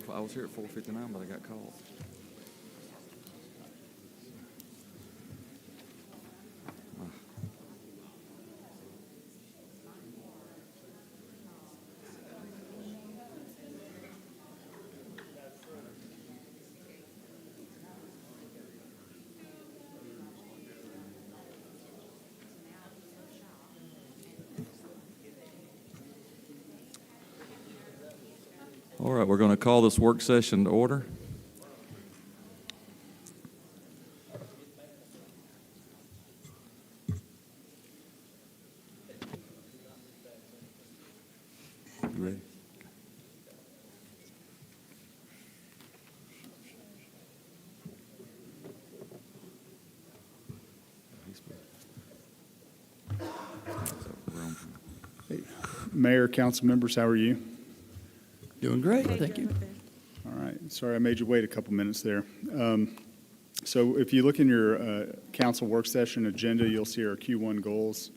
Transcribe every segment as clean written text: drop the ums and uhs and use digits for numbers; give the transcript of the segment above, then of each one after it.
I was here at 4:59, but I got called. All right, we're going to call this work session to order. You ready? Hey, Mayor, council members, how are you? Doing great, thank you. All right, sorry I made you wait a couple minutes there. So if you look in your council work session agenda, you'll see our Q1 goals.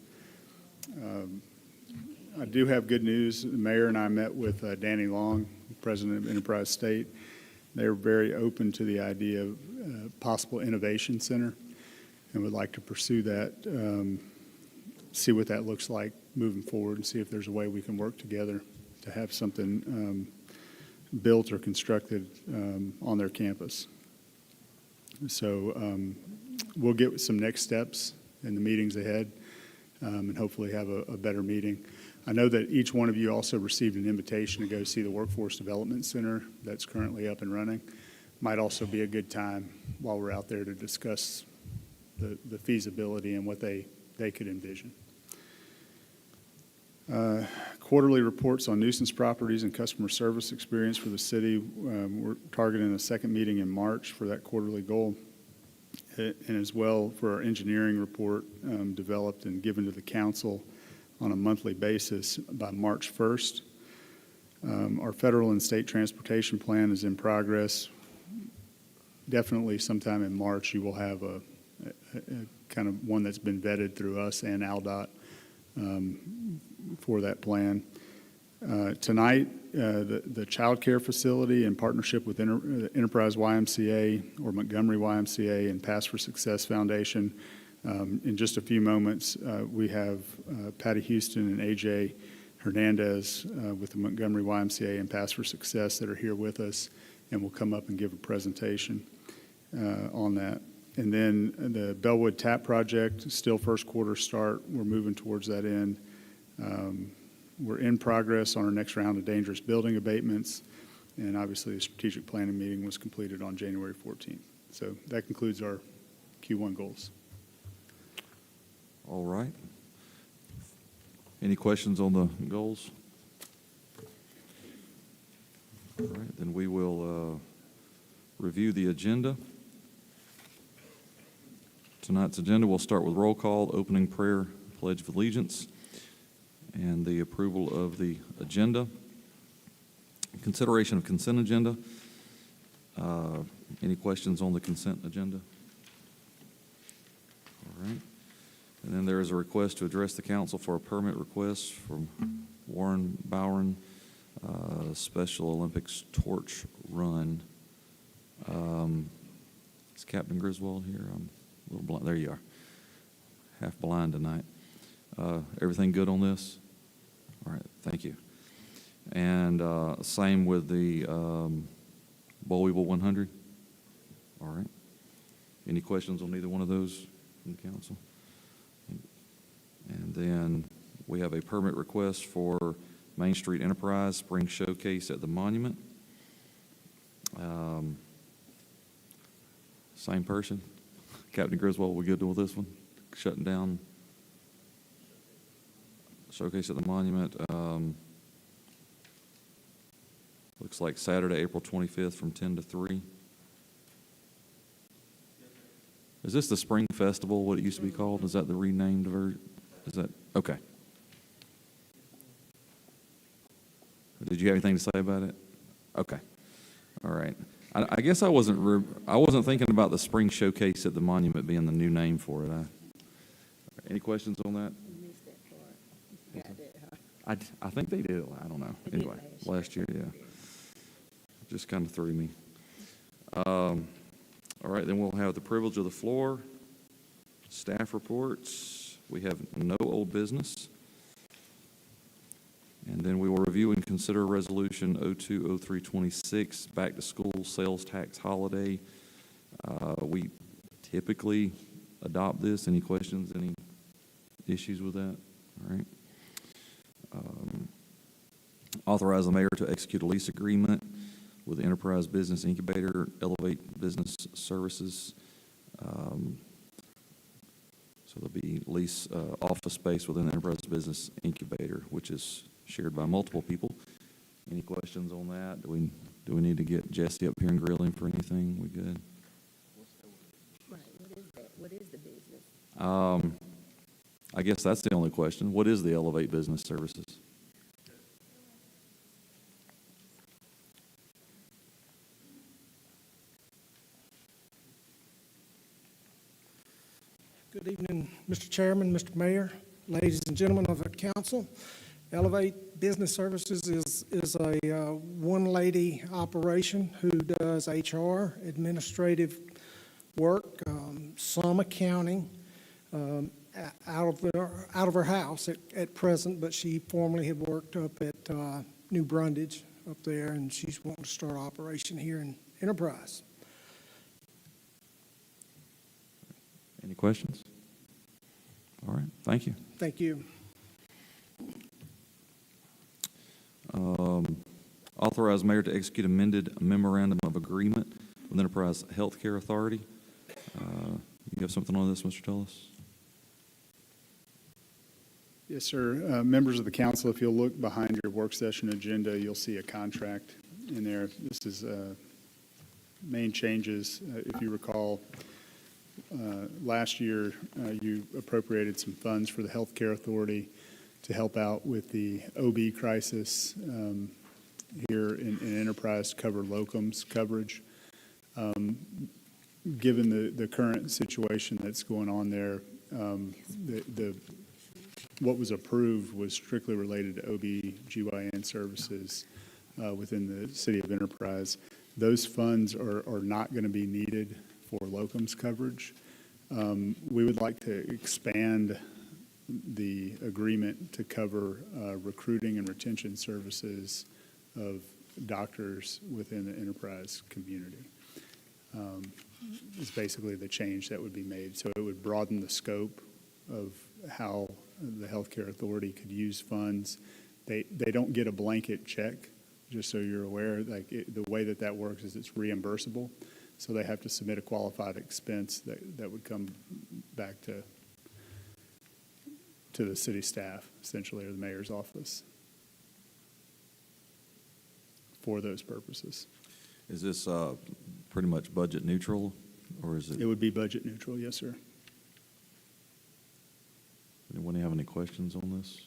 I do have good news. The mayor and I met with Danny Long, president of Enterprise State. They're very open to the idea of possible innovation center and would like to pursue that, see what that looks like moving forward and see if there's a way we can work together to have something built or constructed on their campus. So we'll get some next steps in the meetings ahead and hopefully have a better meeting. I know that each one of you also received an invitation to go see the Workforce Development Center that's currently up and running. Might also be a good time while we're out there to discuss the feasibility and what they could envision. Quarterly reports on nuisance properties and customer service experience for the city. We're targeting a second meeting in March for that quarterly goal. And as well for our engineering report developed and given to the council on a monthly basis by March 1st. Our federal and state transportation plan is in progress. Definitely sometime in March you will have a kind of one that's been vetted through us and ALDOT for that plan. Tonight, the child care facility in partnership with Enterprise YMCA or Montgomery YMCA and Pass for Success Foundation. In just a few moments, we have Patty Houston and AJ Hernandez with the Montgomery YMCA and Pass for Success that are here with us and will come up and give a presentation on that. And then the Bellwood Tap Project, still first quarter start. We're moving towards that end. We're in progress on our next round of dangerous building abatements. And obviously the strategic planning meeting was completed on January 14th. So that concludes our Q1 goals. All right. Any questions on the goals? All right, then we will review the agenda. Tonight's agenda, we'll start with roll call, opening prayer, pledge of allegiance, and the approval of the agenda. Consideration of consent agenda. Any questions on the consent agenda? All right. And then there is a request to address the council for a permit request from Warren Bowen, Special Olympics torch run. Is Captain Griswold here? I'm a little blind. There you are. Half blind tonight. Everything good on this? All right, thank you. And same with the Boll Weevil 100? All right. Any questions on either one of those from the council? And then we have a permit request for Main Street Enterprise Spring Showcase at the Monument. Same person? Captain Griswold, we good with this one? Shutting down Showcase at the Monument. Looks like Saturday, April 25th from 10 to 3. Is this the Spring Festival, what it used to be called? Is that the renamed version? Is that, okay. Did you have anything to say about it? Okay. All right. I guess I wasn't thinking about the Spring Showcase at the Monument being the new name for it. Any questions on that? You missed that part. Got it, huh? I think they did. I don't know. Anyway, last year, yeah. just kind of threw me. All right, then we'll have the privilege of the floor. Staff reports. We have no old business. And then we will review and consider Resolution 020326, back to school sales tax holiday. We typically adopt this. Any questions, any issues with that? All right. Authorize the mayor to execute a lease agreement with the Enterprise Business Incubator, Elevate Business Services. So there'll be lease office space within the Enterprise Business Incubator, which is shared by multiple people. Any questions on that? Do we need to get Jesse up here and grill him for anything? We good? Right, what is that? What is the business? I guess that's the only question. What is the Elevate Business Services? Good evening, Mr. Chairman, Mr. Mayor, ladies and gentlemen of the council. Elevate Business Services is a one-lady operation who does HR, administrative work, some accounting, out of her house at present, but she formerly had worked up at New Brundage up there, and she's wanting to start operation here in Enterprise. Any questions? All right, thank you. Thank you. Authorize mayor to execute amended memorandum of agreement with Enterprise Healthcare Authority. You have something on this, Mr. Tullis? Yes, sir. Members of the council, if you'll look behind your work session agenda, you'll see a contract in there. This is main changes. If you recall, last year you appropriated some funds for the Healthcare Authority to help out with the OB crisis here in Enterprise to cover locums coverage. Given the current situation that's going on there, what was approved was strictly related to OB/GYN services within the city of Enterprise. Those funds are not going to be needed for locums coverage. We would like to expand the agreement to cover recruiting and retention services of doctors within the Enterprise community. Is basically the change that would be made. So it would broaden the scope of how the Healthcare Authority could use funds. They don't get a blanket check, just so you're aware. The way that works is it's reimbursable. So they have to submit a qualified expense that would come back to the city staff, essentially, or the mayor's office for those purposes. Is this pretty much budget neutral, or is it? It would be budget neutral, yes, sir. Anyone have any questions on this?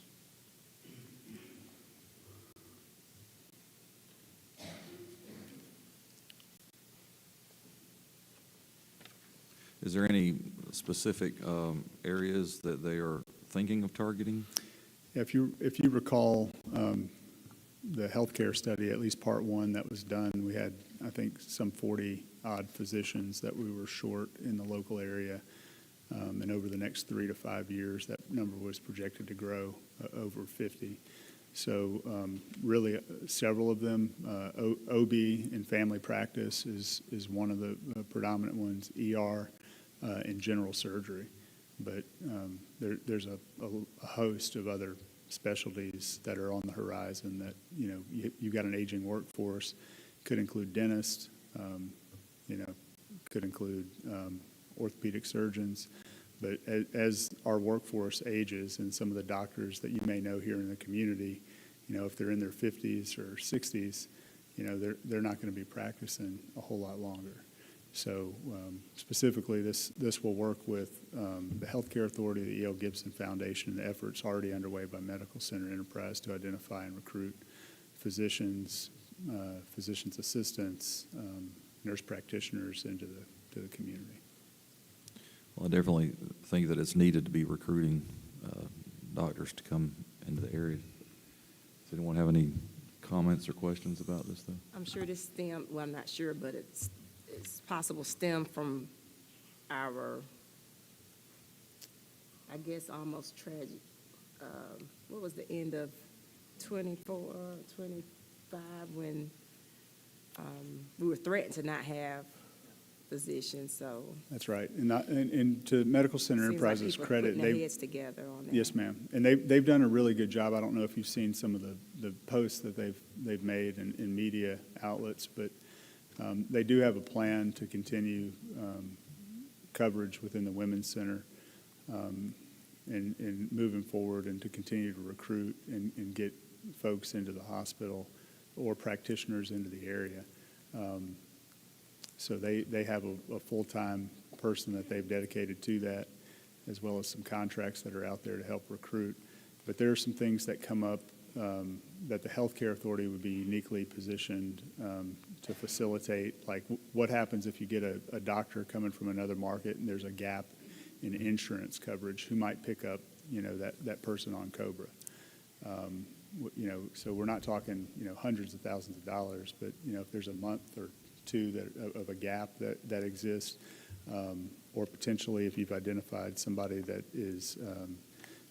Is there any specific areas that they are thinking of targeting? If you recall, the healthcare study, at least part one that was done, we had, I think, some 40-odd physicians that we were short in the local area. And over the next 3 to 5 years, that number was projected to grow over 50. So really, several of them, OB in family practice is one of the predominant ones, ER, and general surgery. But there's a host of other specialties that are on the horizon that, you've got an aging workforce. Could include dentists, could include orthopedic surgeons. But as our workforce ages, and some of the doctors that you may know here in the community, if they're in their 50s or 60s, they're not going to be practicing a whole lot longer. So specifically, this will work with the Healthcare Authority, the E.L. Gibson Foundation, and the efforts already underway by Medical Center Enterprise to identify and recruit physicians, physicians' assistants, nurse practitioners into the community. Well, I definitely think that it's needed to be recruiting doctors to come into the area. Does anyone have any comments or questions about this, though? I'm sure this stem, well, I'm not sure, but it's possible stem from our, I guess, almost tragic, what was the end of 24, 25, when we were threatened to not have physicians, so. That's right. And to Medical Center Seems like Enterprises' people are credit, putting their they, heads together on that. yes, ma'am. And they've done a really good job. I don't know if you've seen some of the posts that they've made in media outlets, but they do have a plan to continue coverage within the Women's Center and moving forward, and to continue to recruit and get folks into the hospital or practitioners into the area. So they have a full-time person that they've dedicated to that, as well as some contracts that are out there to help recruit. But there are some things that come up that the Healthcare Authority would be uniquely positioned to facilitate. Like, what happens if you get a doctor coming from another market and there's a gap in insurance coverage? Who might pick up, that person on COBRA? So we're not talking, hundreds of thousands of dollars, but, if there's a month or two of a gap that exists, or potentially if you've identified somebody that is,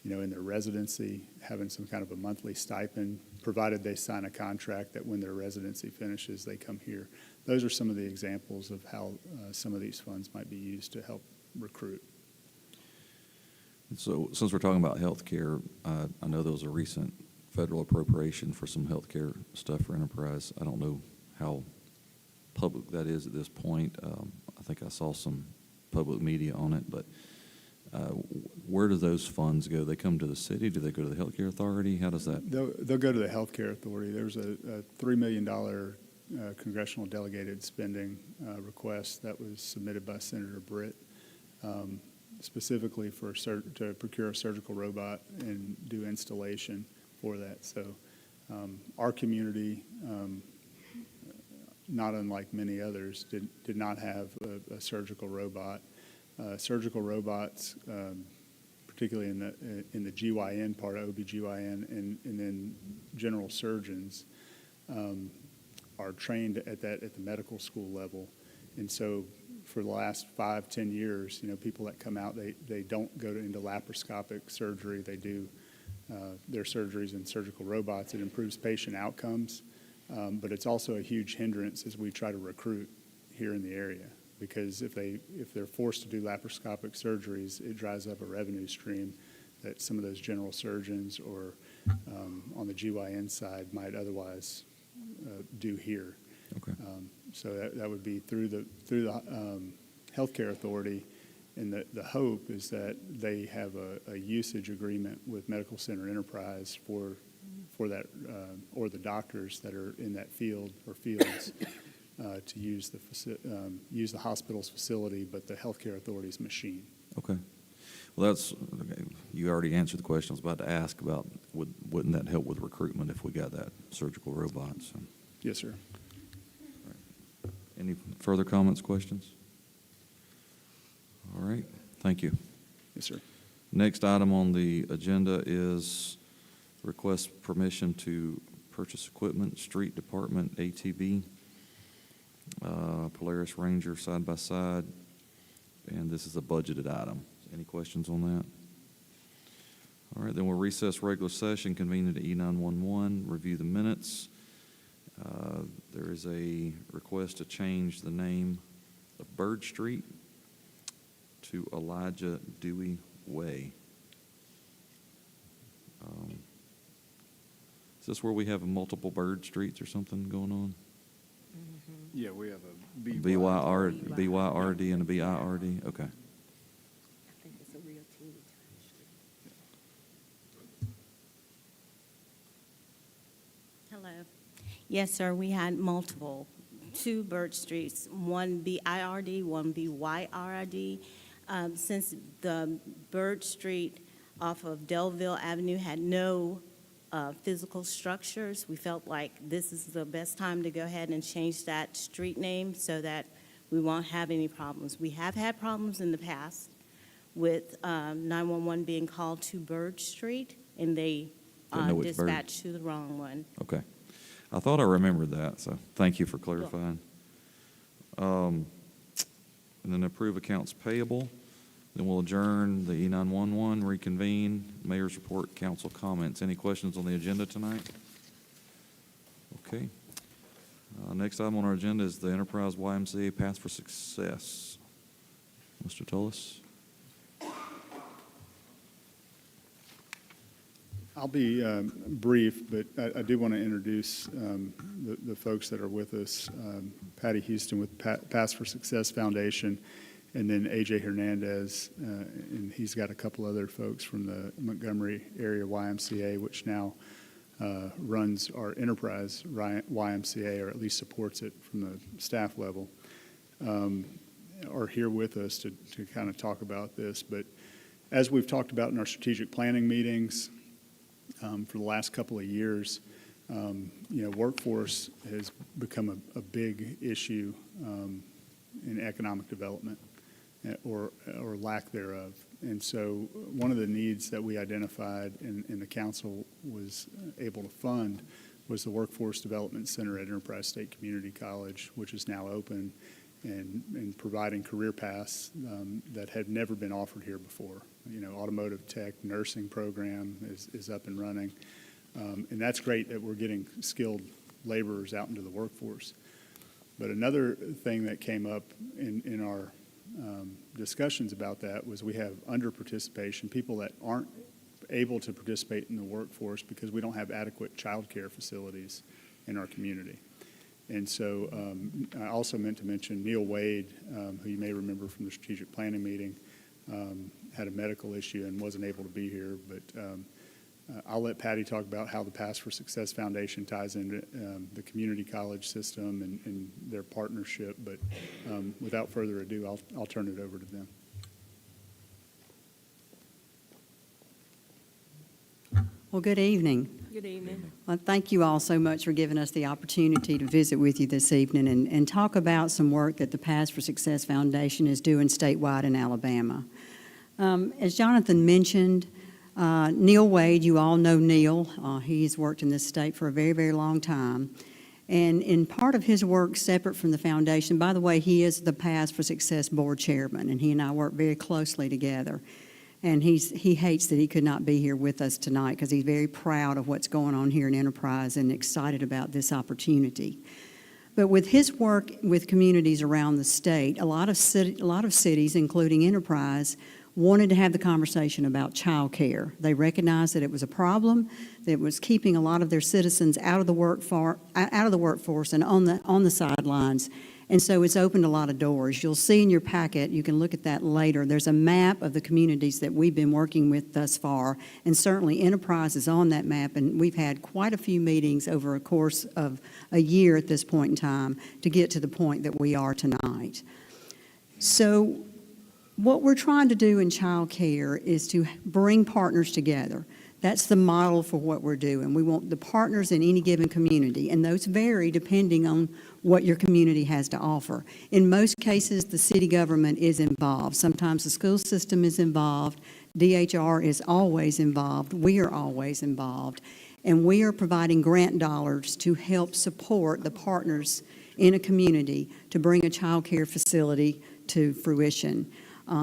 in their residency, having some kind of a monthly stipend, provided they sign a contract that when their residency finishes, they come here. Those are some of the examples of how some of these funds might be used to help recruit. So since we're talking about healthcare, I know there was a recent federal appropriation for some healthcare stuff for Enterprise. I don't know how public that is at this point. I think I saw some public media on it, but where do those funds go? They come to the city? Do they go to the Healthcare Authority? How does that? They'll go to the Healthcare Authority. There was a $3 million congressional delegated spending request that was submitted by Senator Britt, specifically to procure a surgical robot and do installation for that. So our community, not unlike many others, did not have a surgical robot. Surgical robots, particularly in the GYN part, OBGYN, and then general surgeons, are trained at the medical school level. And so for the last 5-10 years, people that come out, they don't go into laparoscopic surgery. They do their surgeries in surgical robots. It improves patient outcomes, but it's also a huge hindrance as we try to recruit here in the area, because if they're forced to do laparoscopic surgeries, it dries up a revenue stream that some of those general surgeons or on the GYN side might otherwise do here. Okay. So that would be through the Healthcare Authority, and the hope is that they have a usage agreement with Medical Center Enterprise for that, or the doctors that are in that field or fields to use the hospital's facility, but the Healthcare Authority's machine. Okay. Well, okay. You already answered the question I was about to ask about, wouldn't that help with recruitment if we got that surgical robot? So. Yes, sir. Any further comments, questions? All right, thank you. Yes, sir. Next item on the agenda is request permission to purchase equipment, Street Department ATV, Polaris Ranger side-by-side, and this is a budgeted item. Any questions on that? All right, then we'll recess regular session, convene into E911, review the minutes. There is a request to change the name of Bird Street to Elijah Dewey Way. Is this where we have multiple bird streets or something going on? Yeah, we have a BYRD and a BIRD? Okay. I think it's a real teeny tiny street. Hello. Yes, sir, we had two Bird Streets, one BIRD, one BYRD. Since the Bird Street off of Delville Avenue had no physical structures, we felt like this is the best time to go ahead and change that street name so that we won't have any problems. We have had problems in the past with 911 being called to Bird Street, and they Didn't know which bird. dispatched to the wrong one. Okay. I thought I remembered that, so thank you for clarifying. And then approve accounts payable. Then we'll adjourn the E911, reconvene, mayor's report, council comments. Any questions on the agenda tonight? Okay. Next item on our agenda is the Enterprise YMCA Path for Success. Mr. Tullis? I'll be brief, but I do want to introduce the folks that are with us. Patty Houston with Pass for Success Foundation, and then AJ Hernandez, and he's got a couple other folks from the Montgomery area YMCA, which now runs our Enterprise YMCA, or at least supports it from the staff level, are here with us to kind of talk about this. But as we've talked about in our strategic planning meetings, for the last couple of years, workforce has become a big issue in economic development or lack thereof. And so one of the needs that we identified and the council was able to fund was the Workforce Development Center at Enterprise State Community College, which is now open and providing career paths that had never been offered here before. Automotive tech, nursing program is up and running. And that's great that we're getting skilled laborers out into the workforce. But another thing that came up in our discussions about that was we have under-participation, people that aren't able to participate in the workforce because we don't have adequate child care facilities in our community. And so I also meant to mention Neil Wade, who you may remember from the strategic planning meeting, had a medical issue and wasn't able to be here. But I'll let Patty talk about how the Pass for Success Foundation ties into the community college system and their partnership. But without further ado, I'll turn it over to them. Well, good evening. Good evening. Well, thank you all so much for giving us the opportunity to visit with you this evening and talk about some work that the Pass for Success Foundation is doing statewide in Alabama. As Jonathan mentioned, Neil Wade, you all know Neil. He's worked in this state for a very, very long time. And in part of his work separate from the foundation, by the way, he is the Pass for Success Board Chairman, and he and I work very closely together. And he hates that he could not be here with us tonight because he's very proud of what's going on here in Enterprise and excited about this opportunity. But with his work with communities around the state, a lot of cities, including Enterprise, wanted to have the conversation about child care. They recognized that it was a problem that was keeping a lot of their citizens out of the workforce and on the sidelines. And so it's opened a lot of doors. You'll see in your packet, you can look at that later, there's a map of the communities that we've been working with thus far, and certainly Enterprise is on that map, and we've had quite a few meetings over a course of a year at this point in time to get to the point that we are tonight. So what we're trying to do in child care is to bring partners together. That's the model for what we're doing. We want the partners in any given community, and those vary depending on what your community has to offer. In most cases, the city government is involved. Sometimes the school system is involved. DHR is always involved. We are always involved. And we are providing grant dollars to help support the partners in a community to bring a child care facility to fruition.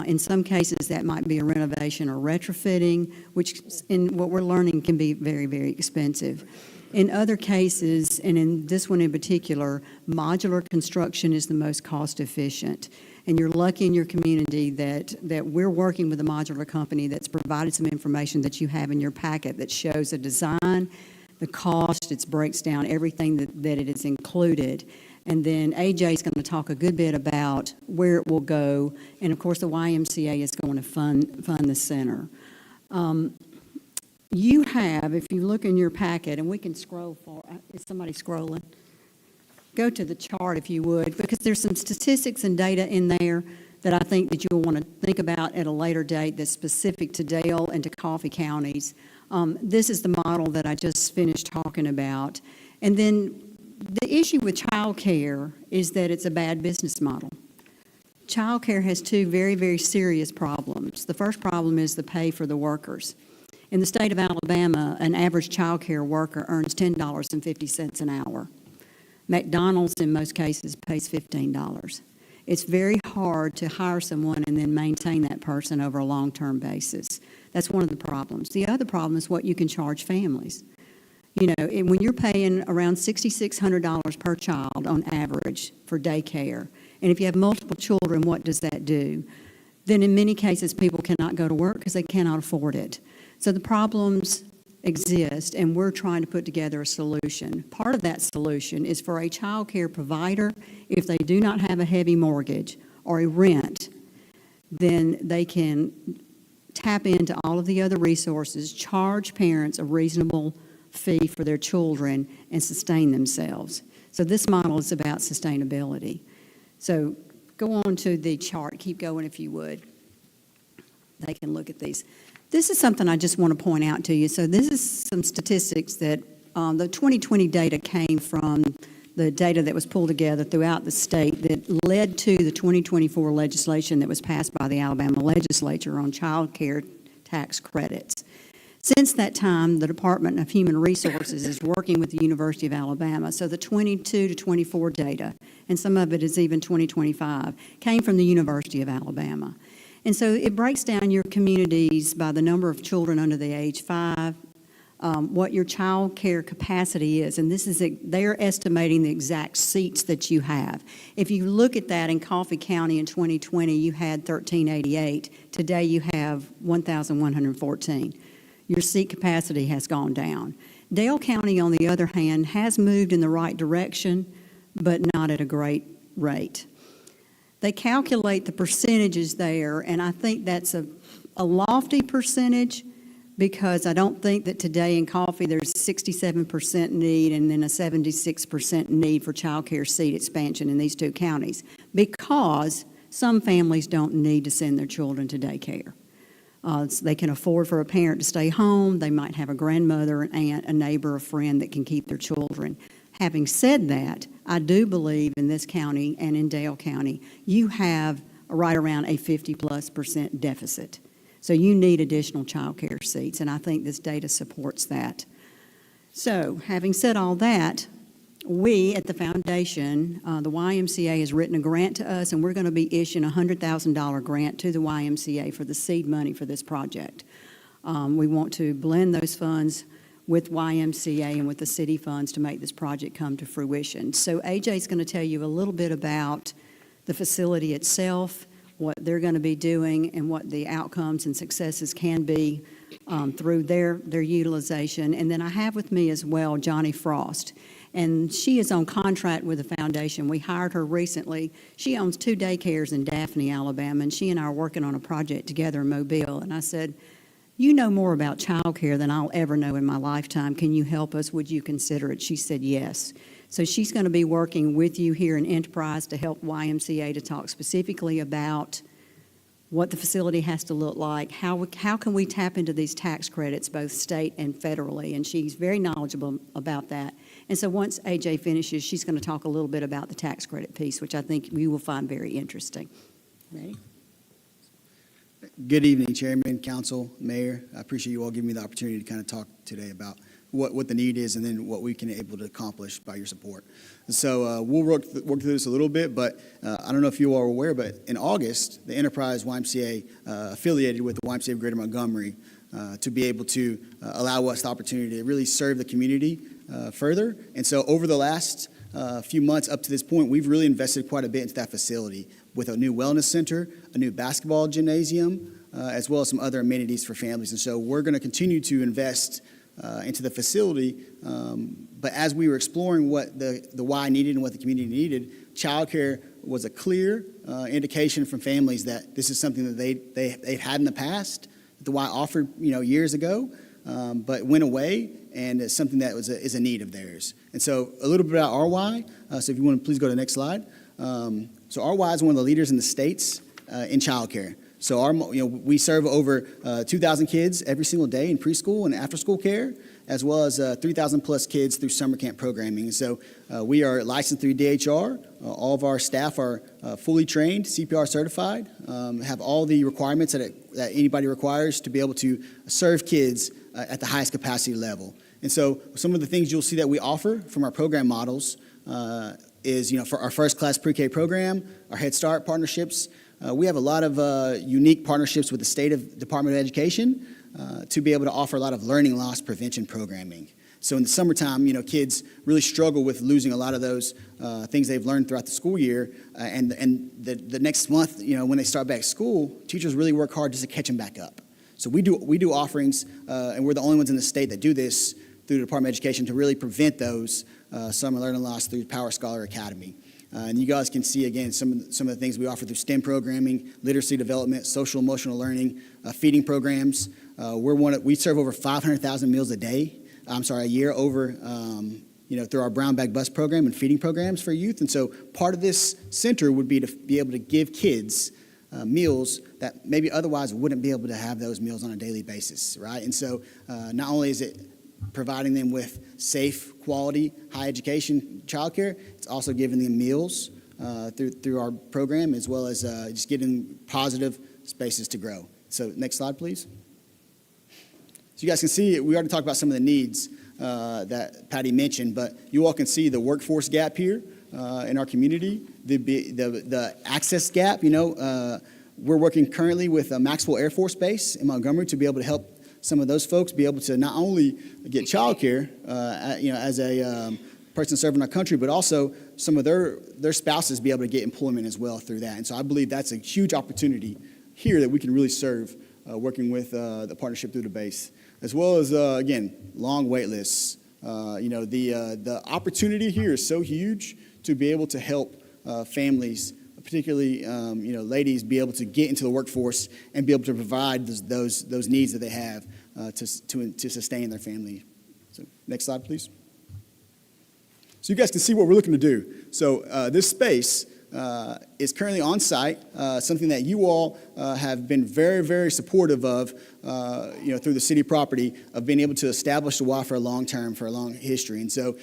In some cases, that might be a renovation or retrofitting, which in what we're learning can be very, very expensive. In other cases, and in this one in particular, modular construction is the most cost efficient. And you're lucky in your community that we're working with a modular company that's provided some information that you have in your packet that shows the design, the cost, it breaks down everything that it is included. And then AJ is going to talk a good bit about where it will go. And of course, the YMCA is going to fund the center. You have, if you look in your packet, and we can scroll for, is somebody scrolling? Go to the chart if you would, because there's some statistics and data in there that I think that you'll want to think about at a later date that's specific to Dale and to Coffee counties. This is the model that I just finished talking about. And then the issue with child care is that it's a bad business model. Child care has two very, very serious problems. The first problem is the pay for the workers. In the state of Alabama, an average child care worker earns $10.50 an hour. McDonald's, in most cases, pays $15. It's very hard to hire someone and then maintain that person over a long-term basis. That's one of the problems. The other problem is what you can charge families. You know, when you're paying around $6,600 per child on average for daycare, and if you have multiple children, what does that do? Then in many cases, people cannot go to work because they cannot afford it. So the problems exist, and we're trying to put together a solution. Part of that solution is for a child care provider, if they do not have a heavy mortgage or a rent, then they can tap into all of the other resources, charge parents a reasonable fee for their children, and sustain themselves. So this model is about sustainability. So go on to the chart. Keep going if you would. They can look at these. This is something I just want to point out to you. So this is some statistics that the 2020 data came from the data that was pulled together throughout the state that led to the 2024 legislation that was passed by the Alabama legislature on child care tax credits. Since that time, the Department of Human Resources is working with the University of Alabama. So the 22 to 24 data, and some of it is even 2025, came from the University of Alabama. And so it breaks down your communities by the number of children under the age 5, what your child care capacity is, and this is they're estimating the exact seats that you have. If you look at that in Coffee County in 2020, you had 1,388. Today you have 1,114. Your seat capacity has gone down. Dale County, on the other hand, has moved in the right direction, but not at a great rate. They calculate the percentages there, and I think that's a lofty percentage because I don't think that today in Coffee there's 67% need and then a 76% need for child care seat expansion in these two counties because some families don't need to send their children to daycare. So they can afford for a parent to stay home. They might have a grandmother, an aunt, a neighbor, a friend that can keep their children. Having said that, I do believe in this county and in Dale County, you have right around a 50+% deficit. So you need additional child care seats, and I think this data supports that. So having said all that, we at the foundation, the YMCA has written a grant to us, and we're going to be issuing a $100,000 grant to the YMCA for the seed money for this project. We want to blend those funds with YMCA and with the city funds to make this project come to fruition. So AJ is going to tell you a little bit about the facility itself, what they're going to be doing, and what the outcomes and successes can be through their utilization. And then I have with me as well Johnny Frost. And she is on contract with the foundation. We hired her recently. She owns 2 daycares in Daphne, Alabama, and she and I are working on a project together in Mobile. And I said, you know more about child care than I'll ever know in my lifetime. Can you help us? Would you consider it? She said yes. So she's going to be working with you here in Enterprise to help YMCA to talk specifically about what the facility has to look like, how can we tap into these tax credits, both state and federally, and she's very knowledgeable about that. And so once AJ finishes, she's going to talk a little bit about the tax credit piece, which I think you will find very interesting. Ready? Good evening, Chairman, Council, Mayor. I appreciate you all giving me the opportunity to kind of talk today about what the need is and then what we can able to accomplish by your support. So we'll work through this a little bit, but I don't know if you all are aware, but in August, the Enterprise YMCA affiliated with the YMCA of Greater Montgomery to be able to allow us the opportunity to really serve the community further. And so over the last few months up to this point, we've really invested quite a bit into that facility with a new wellness center, a new basketball gymnasium, as well as some other amenities for families. And so we're going to continue to invest into the facility. But as we were exploring what the Y needed and what the community needed, childcare was a clear indication from families that this is something that they've had in the past, that the Y offered years ago, but went away, and it's something that is a need of theirs. And so a little bit about RY. So if you want to please go to the next slide. So RY is one of the leaders in the states in childcare. So we serve over 2,000 kids every single day in preschool and after-school care, as well as 3,000 plus kids through summer camp programming. And so we are licensed through DHR. All of our staff are fully trained, CPR certified, have all the requirements that anybody requires to be able to serve kids at the highest capacity level. And so some of the things you'll see that we offer from our program models is, for our first class pre-K program, our Head Start partnerships. We have a lot of unique partnerships with the State Department of Education to be able to offer a lot of learning loss prevention programming. So in the summertime, kids really struggle with losing a lot of those things they've learned throughout the school year. And the next month, when they start back school, teachers really work hard just to catch them back up. So we do offerings, and we're the only ones in the state that do this through the Department of Education to really prevent those summer learning loss through Power Scholar Academy. And you guys can see, again, some of the things we offer through STEM programming, literacy development, social emotional learning, feeding programs. We serve over 500,000 meals a year over, through our brown bag bus program and feeding programs for youth. And so part of this center would be to be able to give kids meals that maybe otherwise wouldn't be able to have those meals on a daily basis, right? And so not only is it providing them with safe, quality, high education childcare, it's also giving them meals through our program, as well as just getting positive spaces to grow. So next slide, please. So you guys can see, we already talked about some of the needs that Patty mentioned, but you all can see the workforce gap here in our community, the access gap. We're working currently with Maxwell Air Force Base in Montgomery to be able to help some of those folks be able to not only get childcare, as a person serving our country, but also some of their spouses be able to get employment as well through that. And so I believe that's a huge opportunity here that we can really serve working with the partnership through the base, as well as, again, long wait lists. The opportunity here is so huge to be able to help families, particularly, ladies, be able to get into the workforce and be able to provide those needs that they have to sustain their family. So next slide, please. So you guys can see what we're looking to do. So this space is currently on site, something that you all have been very, very supportive of, through the city property, of being able to establish the Y for a long history. And so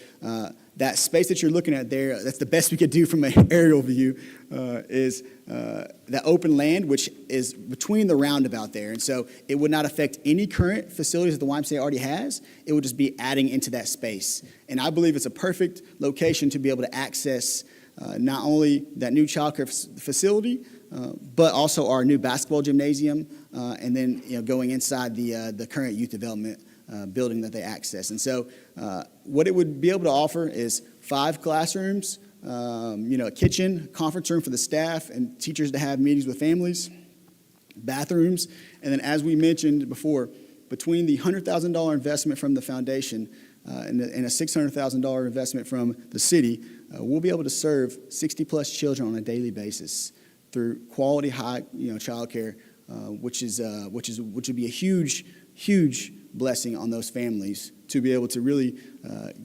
that space that you're looking at there, that's the best we could do from an aerial view, is that open land, which is between the roundabout there. And so it would not affect any current facilities that the YMCA already has. It would just be adding into that space. And I believe it's a perfect location to be able to access not only that new childcare facility, but also our new basketball gymnasium, and then going inside the current youth development building that they access. And so what it would be able to offer is 5 classrooms, a kitchen, conference room for the staff and teachers to have meetings with families, bathrooms, and then as we mentioned before, between the $100,000 investment from the foundation and a $600,000 investment from the city, we'll be able to serve 60-plus children on a daily basis through quality, high, childcare, which would be a huge blessing on those families to be able to really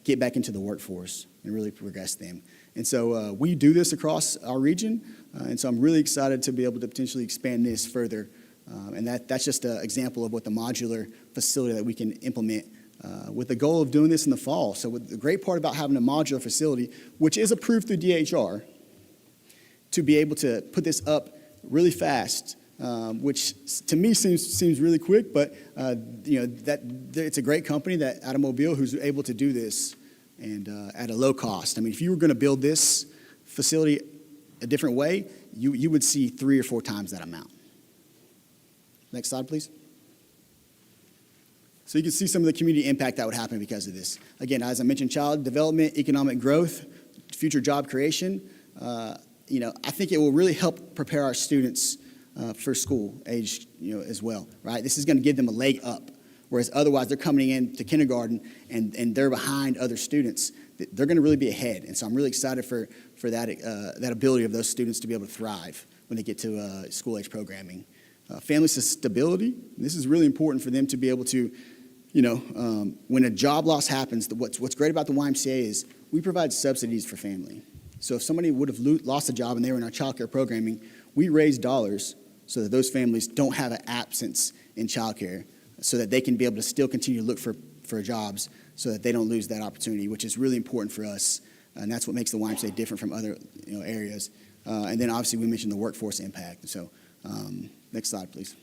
get back into the workforce and really progress them. And so we do this across our region, and so I'm really excited to be able to potentially expand this further. And that's just an example of what the modular facility that we can implement with the goal of doing this in the fall. So the great part about having a modular facility, which is approved through DHR, to be able to put this up really fast, which to me seems really quick, but it's a great company, that Automobile, who's able to do this and at a low cost. I mean, if you were going to build this facility a different way, you would see 3 or 4 times that amount. Next slide, please. So you can see some of the community impact that would happen because of this. Again, as I mentioned, child development, economic growth, future job creation. I think it will really help prepare our students for school age, as well, right? This is going to give them a leg up, whereas otherwise they're coming into kindergarten and they're behind other students. They're going to really be ahead, and so I'm really excited for that ability of those students to be able to thrive when they get to school age programming. Family stability. This is really important for them to be able to, when a job loss happens, what's great about the YMCA is we provide subsidies for family. So if somebody would have lost a job and they were in our child care programming, we raise dollars so that those families don't have an absence in child care, so that they can be able to still continue to look for jobs, so that they don't lose that opportunity, which is really important for us. And that's what makes the YMCA different from other areas. And then obviously we mentioned the workforce impact. So next slide, please.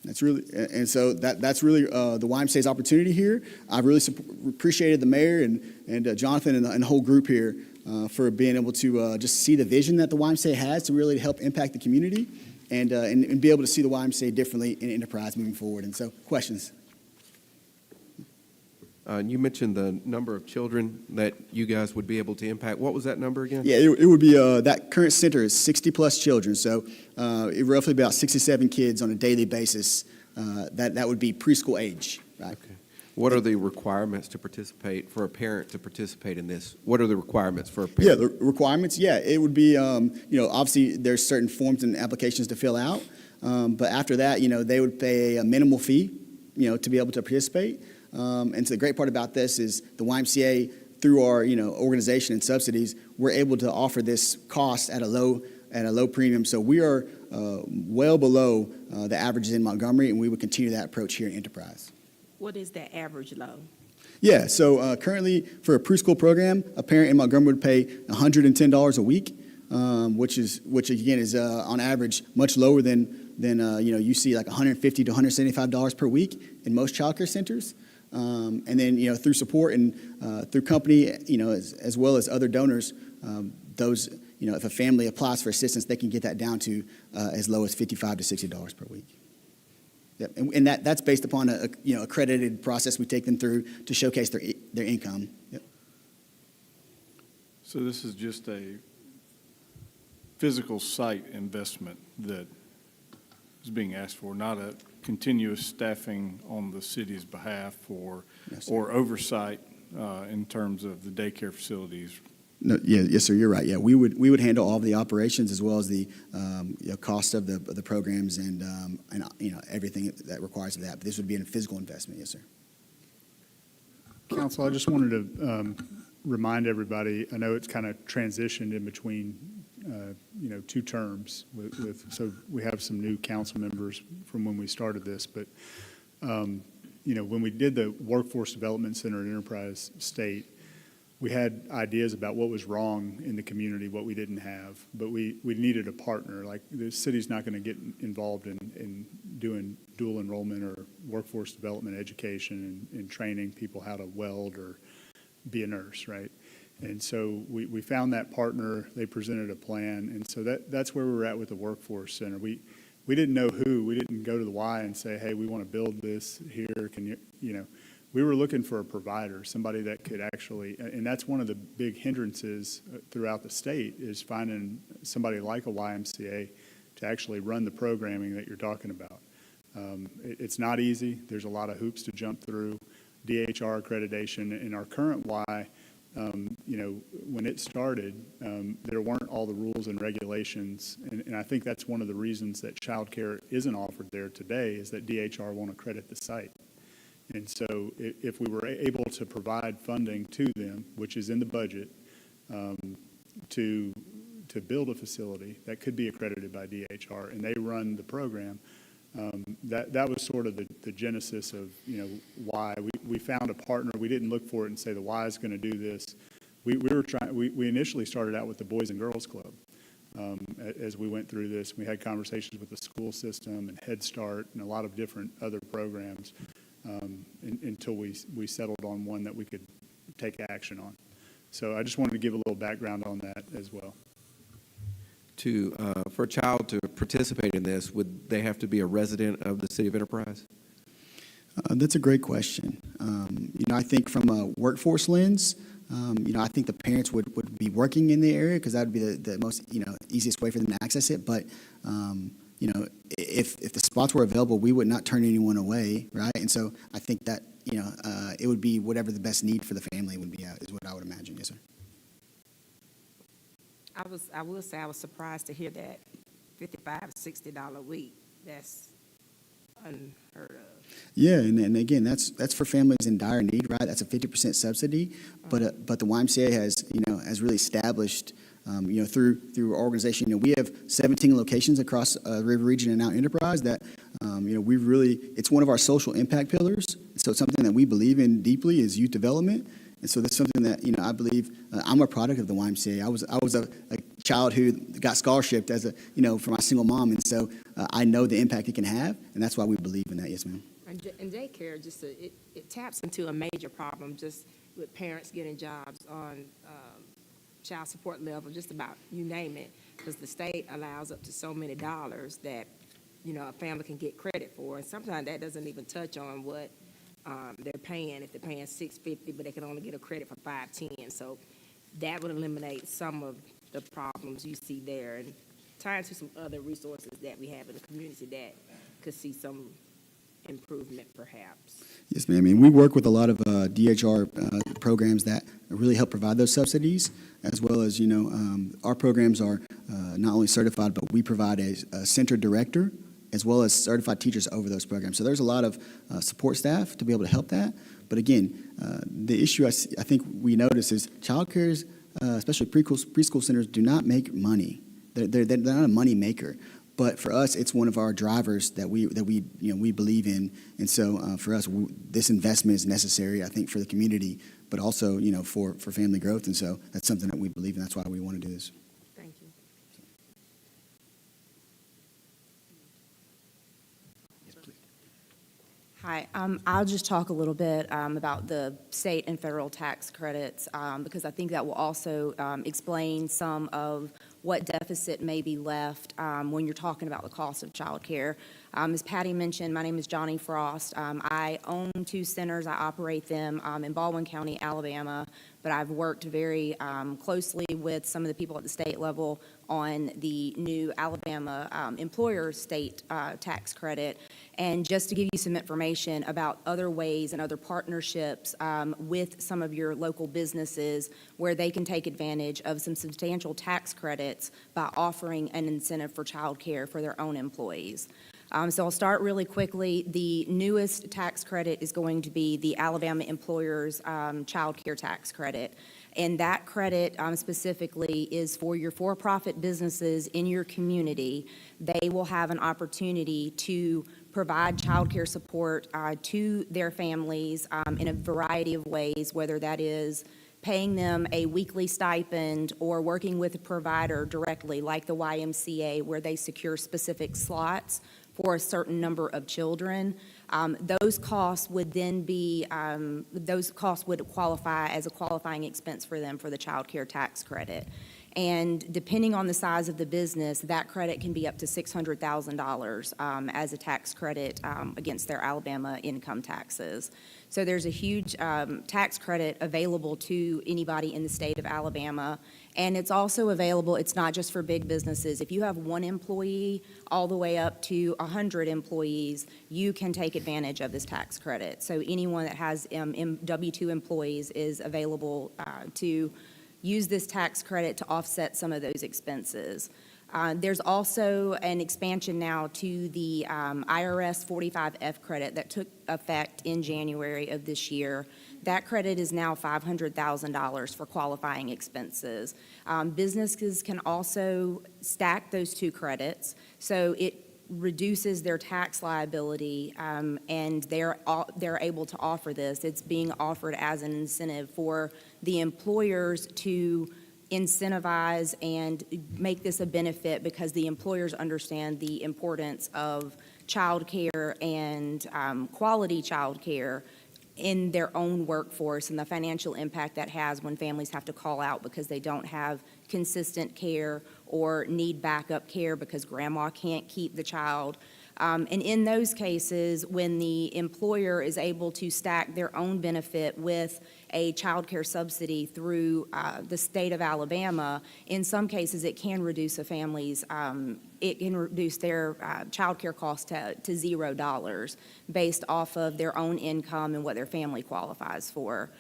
That's really, and so that's really the YMCA's opportunity here. I've really appreciated the mayor and Jonathan and the whole group here for being able to just see the vision that the YMCA has to really help impact the community and be able to see the YMCA differently in Enterprise moving forward. And so, questions? You mentioned the number of children that you guys would be able to impact. What was that number again? Yeah, it would be, that current center is 60-plus children, so it roughly about 67 kids on a daily basis. That would be preschool age, right? Okay. What are the requirements to participate, for a parent to participate in this? What are the requirements for a parent? Yeah, the requirements, yeah, it would be, obviously, there's certain forms and applications to fill out, but after that, they would pay a minimal fee, to be able to participate. And so the great part about this is the YMCA, through our, organization and subsidies, we're able to offer this cost at a low premium. So we are well below the averages in Montgomery, and we would continue that approach here in Enterprise. What is that average low? Yeah, so currently for a preschool program, a parent in Montgomery would pay $110 a week, which again is on average much lower than you see like $150 to $175 per week in most childcare centers. And then through support and through company, as well as other donors, those if a family applies for assistance, they can get that down to as low as $55 to $60 per week. Yep. And that's based upon a accredited process we take them through to showcase their income. Yep. So this is just a physical site investment that is being asked for, not a continuous staffing on the city's behalf or oversight in terms of the daycare facilities. No, yes, sir. You're right. Yeah, we would handle all of the operations as well as the cost of the programs and everything that requires of that. But this would be a physical investment. Yes, sir. Council, I just wanted to remind everybody, I know it's kind of transitioned in between, two terms so we have some new council members from when we started this, but, when we did the Workforce Development Center at Enterprise State, we had ideas about what was wrong in the community, what we didn't have, but we needed a partner. Like, the city's not going to get involved in doing dual enrollment or workforce development education and training people how to weld or be a nurse, right? And so we found that partner. They presented a plan, and so that's where we were at with the Workforce Center. We didn't know who. We didn't go to the Y and say, hey, we want to build this here. Can you, we were looking for a provider, somebody that could actually, and that's one of the big hindrances throughout the state, is finding somebody like a YMCA to actually run the programming that you're talking about. It's not easy. There's a lot of hoops to jump through. DHR accreditation in our current Y, when it started, there weren't all the rules and regulations, and I think that's one of the reasons that childcare isn't offered there today, is that DHR won't accredit the site. And so if we were able to provide funding to them, which is in the budget, to build a facility that could be accredited by DHR, and they run the program, that was sort of the genesis of why we found a partner. We didn't look for it and say the Y is going to do this. We initially started out with the Boys and Girls Club. As we went through this, we had conversations with the school system and Head Start and a lot of different other programs until we settled on one that we could take action on. So I just wanted to give a little background on that as well. For a child to participate in this, would they have to be a resident of the city of Enterprise? That's a great question. I think from a workforce lens, I think the parents would be working in the area because that would be the most, easiest way for them to access it. But, if the spots were available, we would not turn anyone away, right? And so I think that, it would be whatever the best need for the family would be, is what I would imagine. Yes, sir. I will say I was surprised to hear that $55 to $60 a week. That's unheard of. Yeah, and again, that's for families in dire need, right? That's a 50% subsidy, but the YMCA has really established, through our organization, we have 17 locations across the River Region and now Enterprise that, it's one of our social impact pillars. So it's something that we believe in deeply is youth development. And so that's something that, I believe, I'm a product of the YMCA. I was a child who got scholarshiped as a, you know, for my single mom. And so I know the impact it can have, and that's why we believe in that. Yes, ma'am. And daycare, just, it taps into a major problem, just with parents getting jobs on child support level, just about, you name it, because the state allows up to so many dollars that, you know, a family can get credit for, and sometimes that doesn't even touch on what they're paying. If they're paying $650, but they can only get a credit for $510, so that would eliminate some of the problems you see there, and tie into some other resources that we have in the community that could see some improvement, perhaps. Yes, ma'am. And we work with a lot of DHR programs that really help provide those subsidies, as well as, you know, our programs are not only certified, but we provide a center director as well as certified teachers over those programs. So there's a lot of support staff to be able to help that. But again, the issue I think we notice is childcare, especially preschool centers, do not make money. They're not a money maker. But for us, it's one of our drivers that we you know, we believe in. And so for us, this investment is necessary, I think, for the community, but also, you know, for family growth. And so that's something that we believe in. That's why we want to do this. Thank you. Hi, I'll just talk a little bit about the state and federal tax credits because I think that will also explain some of what deficit may be left when you're talking about the cost of child care. As Patty mentioned, my name is Johnny Frost. I own 2 centers. I operate them in Baldwin County, Alabama, but I've worked very closely with some of the people at the state level on the new Alabama employer state tax credit. And just to give you some information about other ways and other partnerships with some of your local businesses where they can take advantage of some substantial tax credits by offering an incentive for child care for their own employees. So I'll start really quickly. The newest tax credit is going to be the Alabama Employers Child Care Tax Credit. And that credit specifically is for your for-profit businesses in your community. They will have an opportunity to provide child care support to their families in a variety of ways, whether that is paying them a weekly stipend or working with a provider directly, like the YMCA, where they secure specific slots for a certain number of children. Those costs would then be, those costs would qualify as a qualifying expense for them for the child care tax credit. And depending on the size of the business, that credit can be up to $600,000 as a tax credit against their Alabama income taxes. So there's a huge tax credit available to anybody in the state of Alabama. And it's also available, it's not just for big businesses. If you have 1 employee all the way up to 100 employees, you can take advantage of this tax credit. So anyone that has W-2 employees is available to use this tax credit to offset some of those expenses. There's also an expansion now to the IRS 45F credit that took effect in January of this year. That credit is now $500,000 for qualifying expenses. Businesses can also stack those 2 credits, so it reduces their tax liability, and they're able to offer this. It's being offered as an incentive for the employers to incentivize and make this a benefit because the employers understand the importance of child care and quality child care in their own workforce and the financial impact that has when families have to call out because they don't have consistent care or need backup care because grandma can't keep the child. And in those cases, when the employer is able to stack their own benefit with a child care subsidy through the state of Alabama, in some cases it can reduce a family's, it can reduce their child care cost to $0 based off of their own income and what their family qualifies for.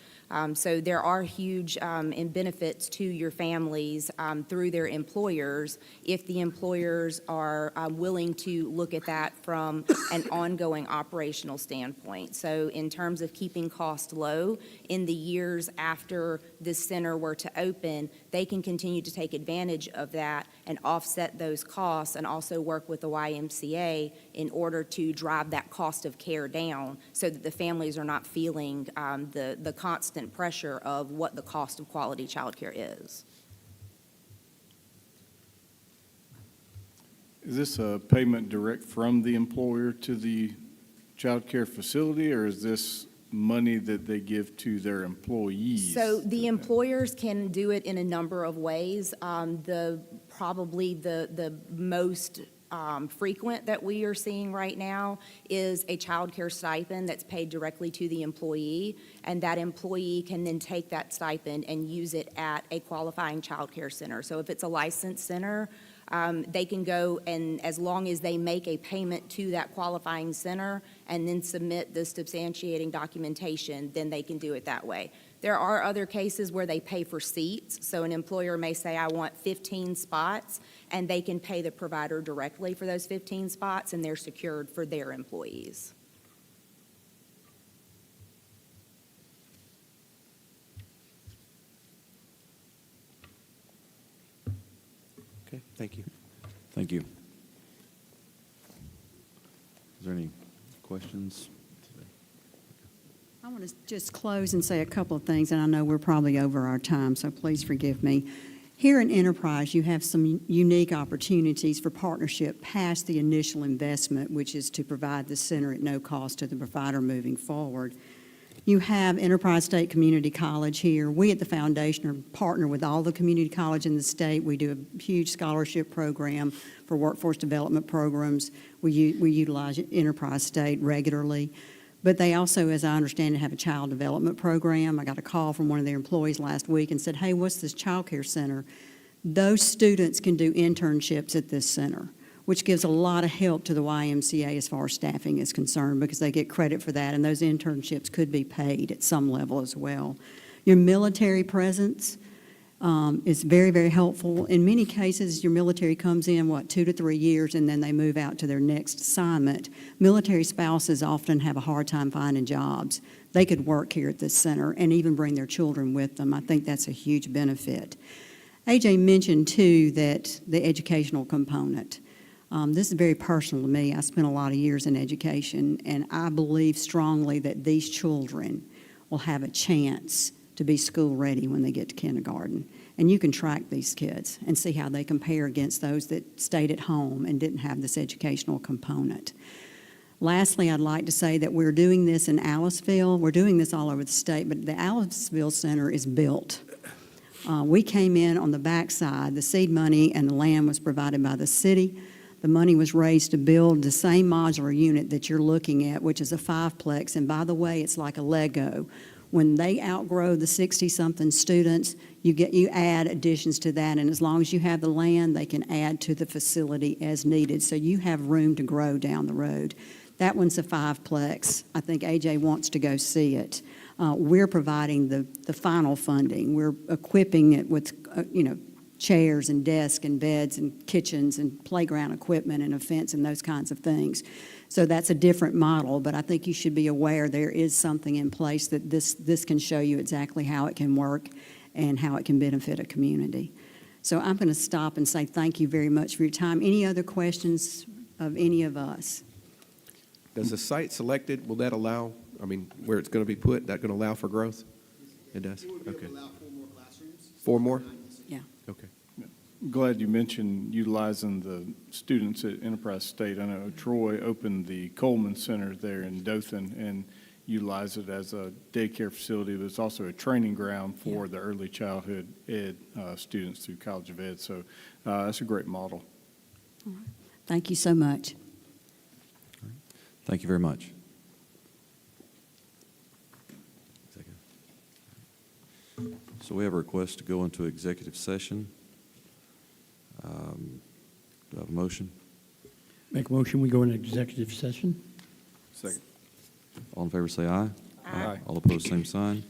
So there are huge benefits to your families through their employers if the employers are willing to look at that from an ongoing operational standpoint. So in terms of keeping costs low, in the years after this center were to open, they can continue to take advantage of that and offset those costs and also work with the YMCA in order to drive that cost of care down so that the families are not feeling the constant pressure of what the cost of quality child care is. Is this a payment direct from the employer to the child care facility, or is this money that they give to their employees? So the employers can do it in a number of ways. Probably the most frequent that we are seeing right now is a child care stipend that's paid directly to the employee, and that employee can then take that stipend and use it at a qualifying child care center. So if it's a licensed center, they can go, and as long as they make a payment to that qualifying center and then submit the substantiating documentation, then they can do it that way. There are other cases where they pay for seats. So an employer may say, I want 15 spots, and they can pay the provider directly for those 15 spots, and they're secured for their employees. Okay, thank you. Thank you. Is there any questions? I want to just close and say a couple of things, and I know we're probably over our time, so please forgive me. Here in Enterprise, you have some unique opportunities for partnership past the initial investment, which is to provide the center at no cost to the provider moving forward. You have Enterprise State Community College here. We at the foundation are partner with all the community college in the state. We do a huge scholarship program for workforce development programs. We utilize Enterprise State regularly. But they also, as I understand it, have a child development program. I got a call from one of their employees last week and said, hey, what's this child care center? Those students can do internships at this center, which gives a lot of help to the YMCA as far as staffing is concerned, because they get credit for that, and those internships could be paid at some level as well. Your military presence is very, very helpful. In many cases, your military comes in, 2 to 3 years, and then they move out to their next assignment. Military spouses often have a hard time finding jobs. They could work here at this center and even bring their children with them. I think that's a huge benefit. AJ mentioned, too, that the educational component. This is very personal to me. I spent a lot of years in education, and I believe strongly that these children will have a chance to be school ready when they get to kindergarten. And you can track these kids and see how they compare against those that stayed at home and didn't have this educational component. Lastly, I'd like to say that we're doing this in Aliceville. We're doing this all over the state, but the Aliceville Center is built. We came in on the backside. The seed money and the land was provided by the city. The money was raised to build the same modular unit that you're looking at, which is a 5-plex. And by the way, it's like a Lego. When they outgrow the 60-something students, you add additions to that, and as long as you have the land, they can add to the facility as needed. So you have room to grow down the road. That one's a 5-plex. I think AJ wants to go see it. We're providing the final funding. We're equipping it with, chairs and desks and beds and kitchens and playground equipment and a fence and those kinds of things. So that's a different model, but I think you should be aware there is something in place that this can show you exactly how it can work and how it can benefit a community. So I'm going to stop and say thank you very much for your time. Any other questions of any of us? Does the site selected, will that allow, where it's going to be put, that going to allow for growth? It does? Okay. 4 more classrooms. 4 more? Yeah. Okay. Glad you mentioned utilizing the students at Enterprise State. I know Troy opened the Coleman Center there in Dothan and utilized it as a daycare facility, but it's also a training ground for the early childhood ed students through College of Ed. So that's a great model. All right. Thank you so much. Thank you very much. So we have a request to go into executive session. Do I have a motion? Make a motion, we go into executive session. Second. All in favor, say aye. Aye. All opposed, same sign.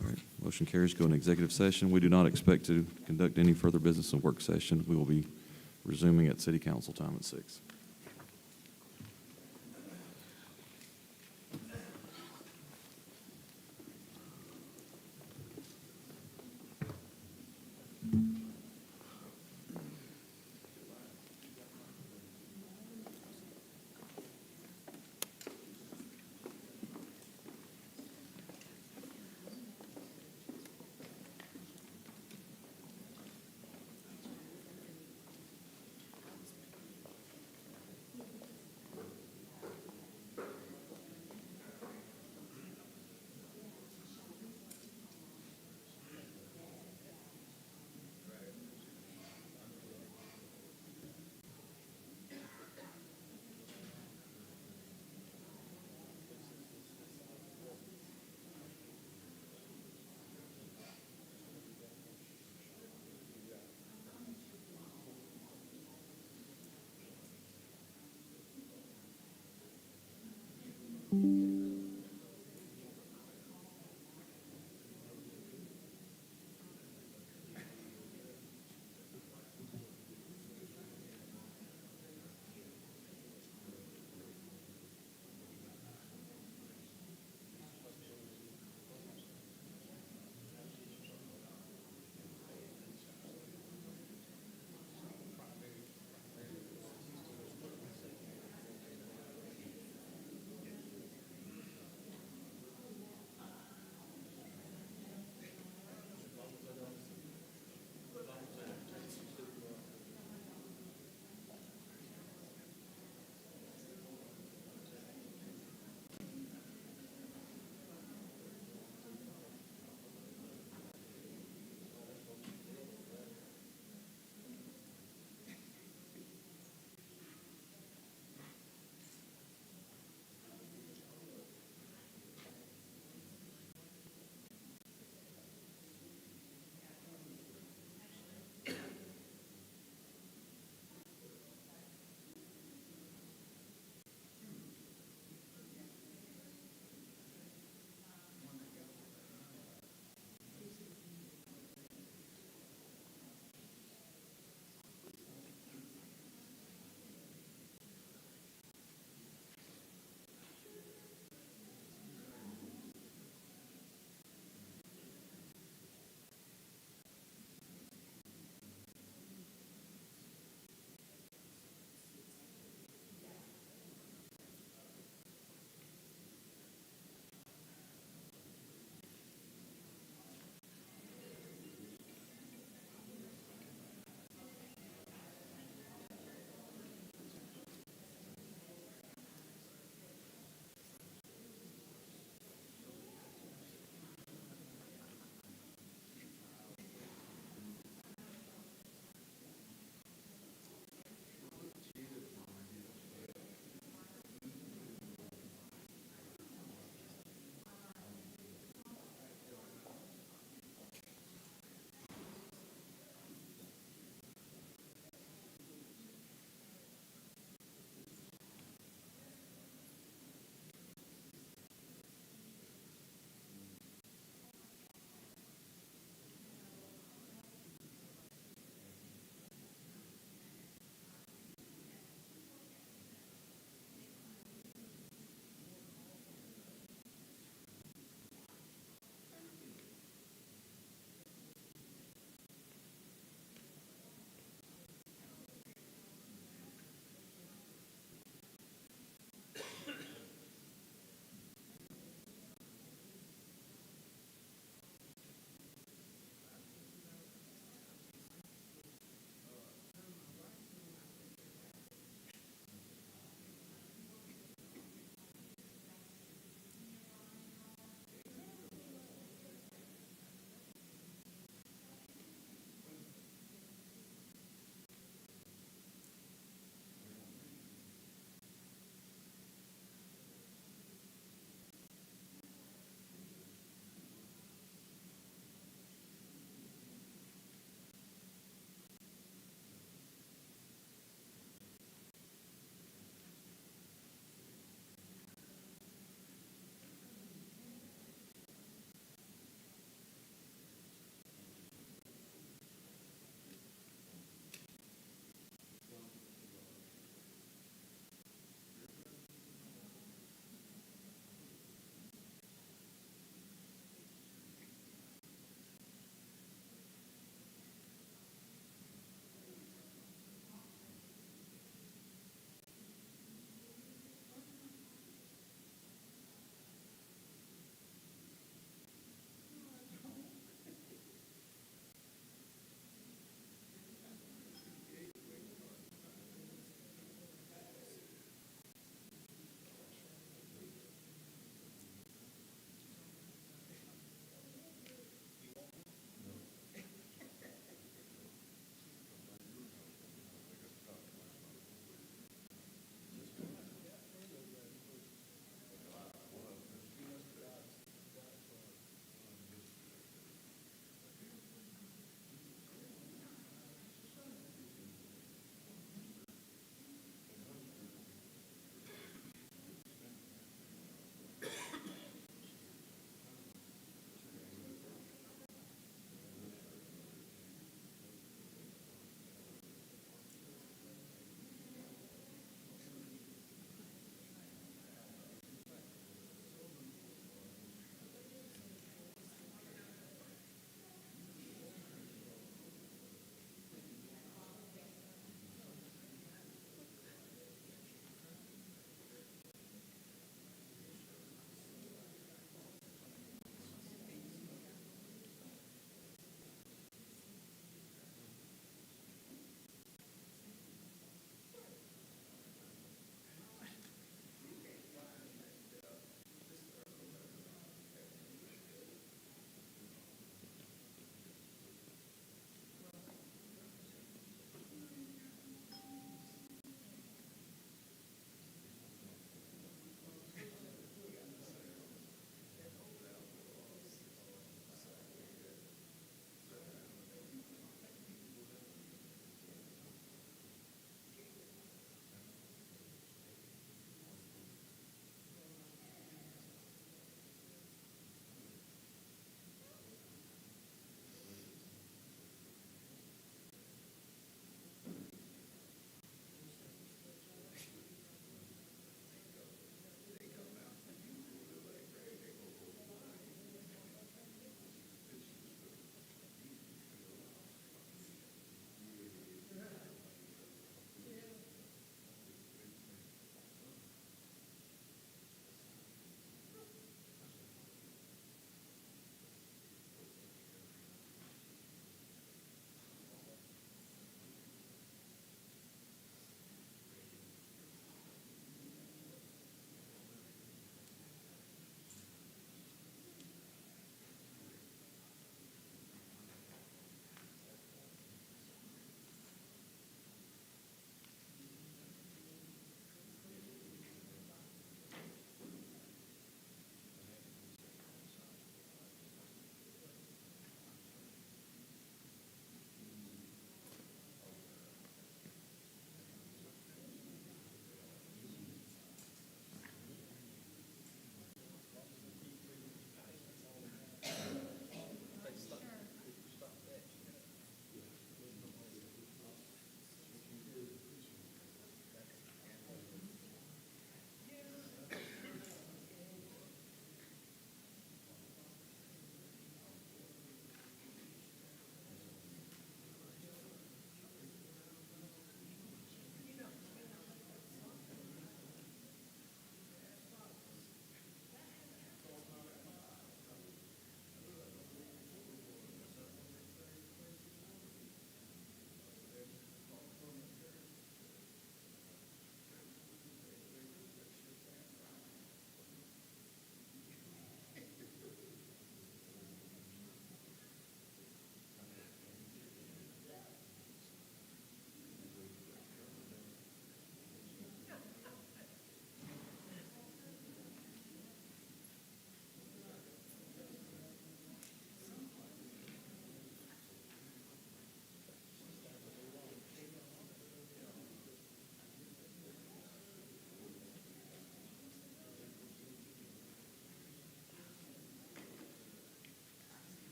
All right, motion carries. Go into executive session. We do not expect to conduct any further business in work session. We will be resuming at city council time at 6.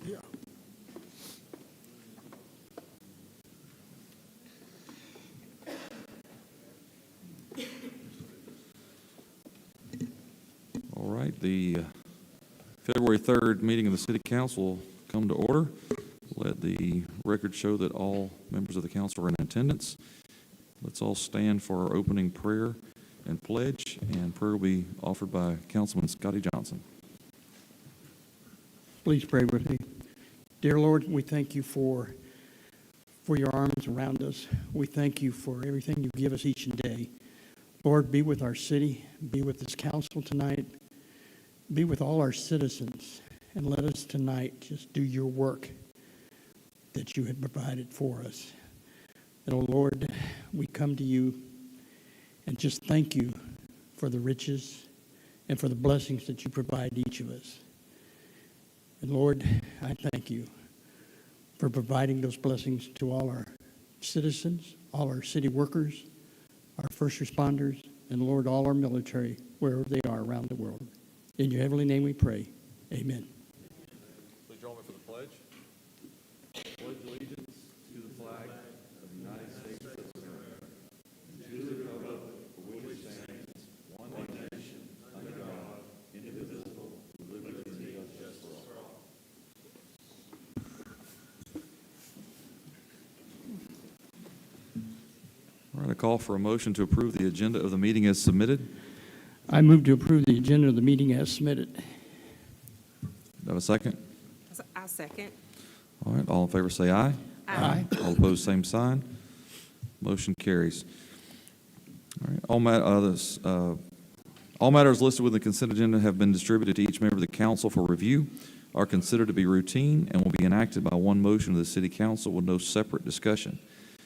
Yeah. All right, the February 3rd meeting of the City Council will come to order. Let the record show that all members of the council are in attendance. Let's all stand for our opening prayer and pledge, and prayer will be offered by Councilman Scotty Johnson. Please pray with me. Dear Lord, we thank you for your arms around us. We thank you for everything you give us each and day. Lord, be with our city, be with this council tonight, be with all our citizens, and let us tonight just do your work that you had provided for us. And, oh Lord, we come to you and just thank you for the riches and for the blessings that you provide each of us. And Lord, I thank you for providing those blessings to all our citizens, all our city workers, our first responders, and Lord, all our military, wherever they are around the world. In your heavenly name we pray. Amen. Please join me for the pledge. Pledge allegiance to the flag of the United States of America and to the republic for which it stands, one nation, under God, indivisible, with liberty and justice for all. All right, I call for a motion to approve the agenda of the meeting as submitted. I move to approve the agenda of the meeting as submitted. Do I have a second? I'll second. All right, all in favor say aye. Aye. All opposed, same sign. Motion carries. All right, all matters listed within the consent agenda have been distributed to each member of the council for review, are considered to be routine, and will be enacted by one motion of the city council with no separate discussion.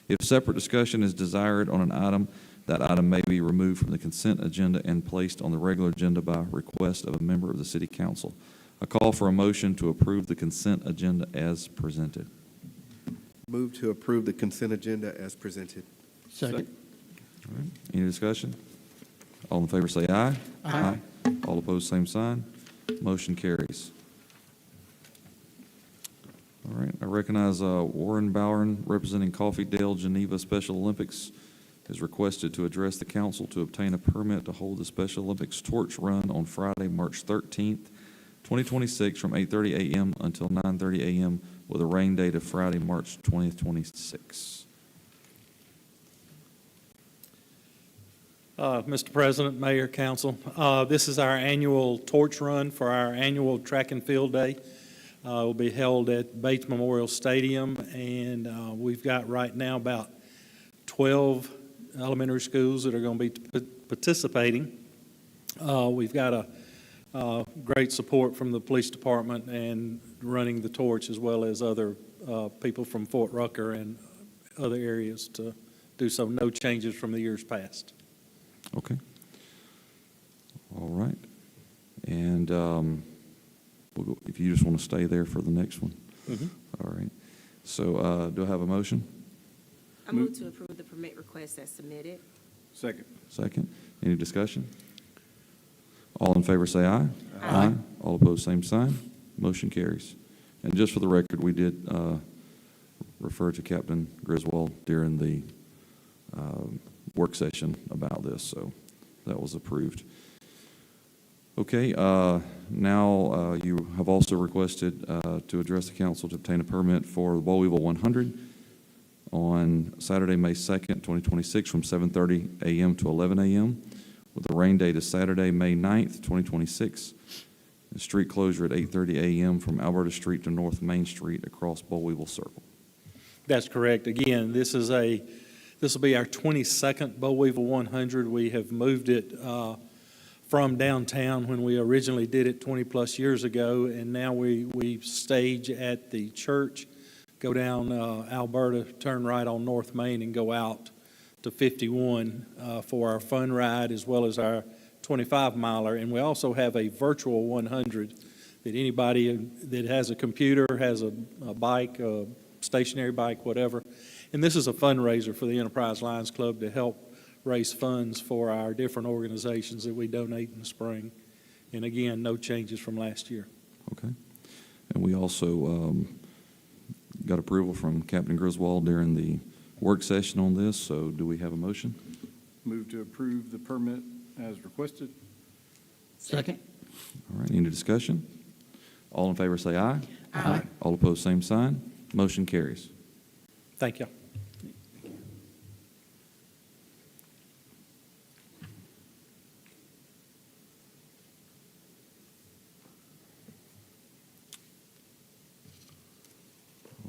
If separate discussion is desired on an item, that item may be removed from the consent agenda and placed on the regular agenda by request of a member of the city council. I call for a motion to approve the consent agenda as presented. Move to approve the consent agenda as presented. Second. All right, any discussion? All in favor say aye. Aye. All opposed, same sign. Motion carries. All right, I recognize Warren Bowern, representing Coffee Dale Geneva Special Olympics, is requested to address the council to obtain a permit to hold the Special Olympics torch run on Friday, March 13th, 2026, from 8:30 a.m. until 9:30 a.m. with a rain date of Friday, March 20th, 2026. Mr. President, Mayor, Council, this is our annual torch run for our annual track and field day. It will be held at Bates Memorial Stadium, and we've got right now about 12 elementary schools that are going to be participating. We've got a great support from the police department and running the torch, as well as other people from Fort Rucker and other areas to do so. No changes from the years past. Okay. All right. And we'll go, if you just want to stay there for the next one. All right. So do I have a motion? I move to approve the permit request as submitted. Second. Second. Any discussion? All in favor say aye. Aye. All opposed, same sign. Motion carries. And just for the record, we did refer to Captain Griswold during the work session about this, so that was approved. Okay, now you have also requested to address the council to obtain a permit for the Boll Weevil 100 on Saturday, May 2nd, 2026, from 7:30 a.m. to 11 a.m. with the rain date is Saturday, May 9th, 2026. The street closure at 8:30 a.m. from Alberta Street to North Main Street across Boll Weevil Circle. That's correct. Again, this will be our 22nd Boll Weevil 100. We have moved it from downtown when we originally did it 20-plus years ago, and now we stage at the church, go down Alberta, turn right on North Main, and go out to 51 for our fun ride, as well as our 25-miler. And we also have a virtual 100 that anybody that has a computer, has a bike, a stationary bike, whatever. And this is a fundraiser for the Enterprise Lions Club to help raise funds for our different organizations that we donate in the spring. And again, no changes from last year. Okay. And we also got approval from Captain Griswold during the work session on this, so do we have a motion? Move to approve the permit as requested. Second? All right, any discussion? All in favor say aye. Aye. All opposed, same sign. Motion carries. Thank you.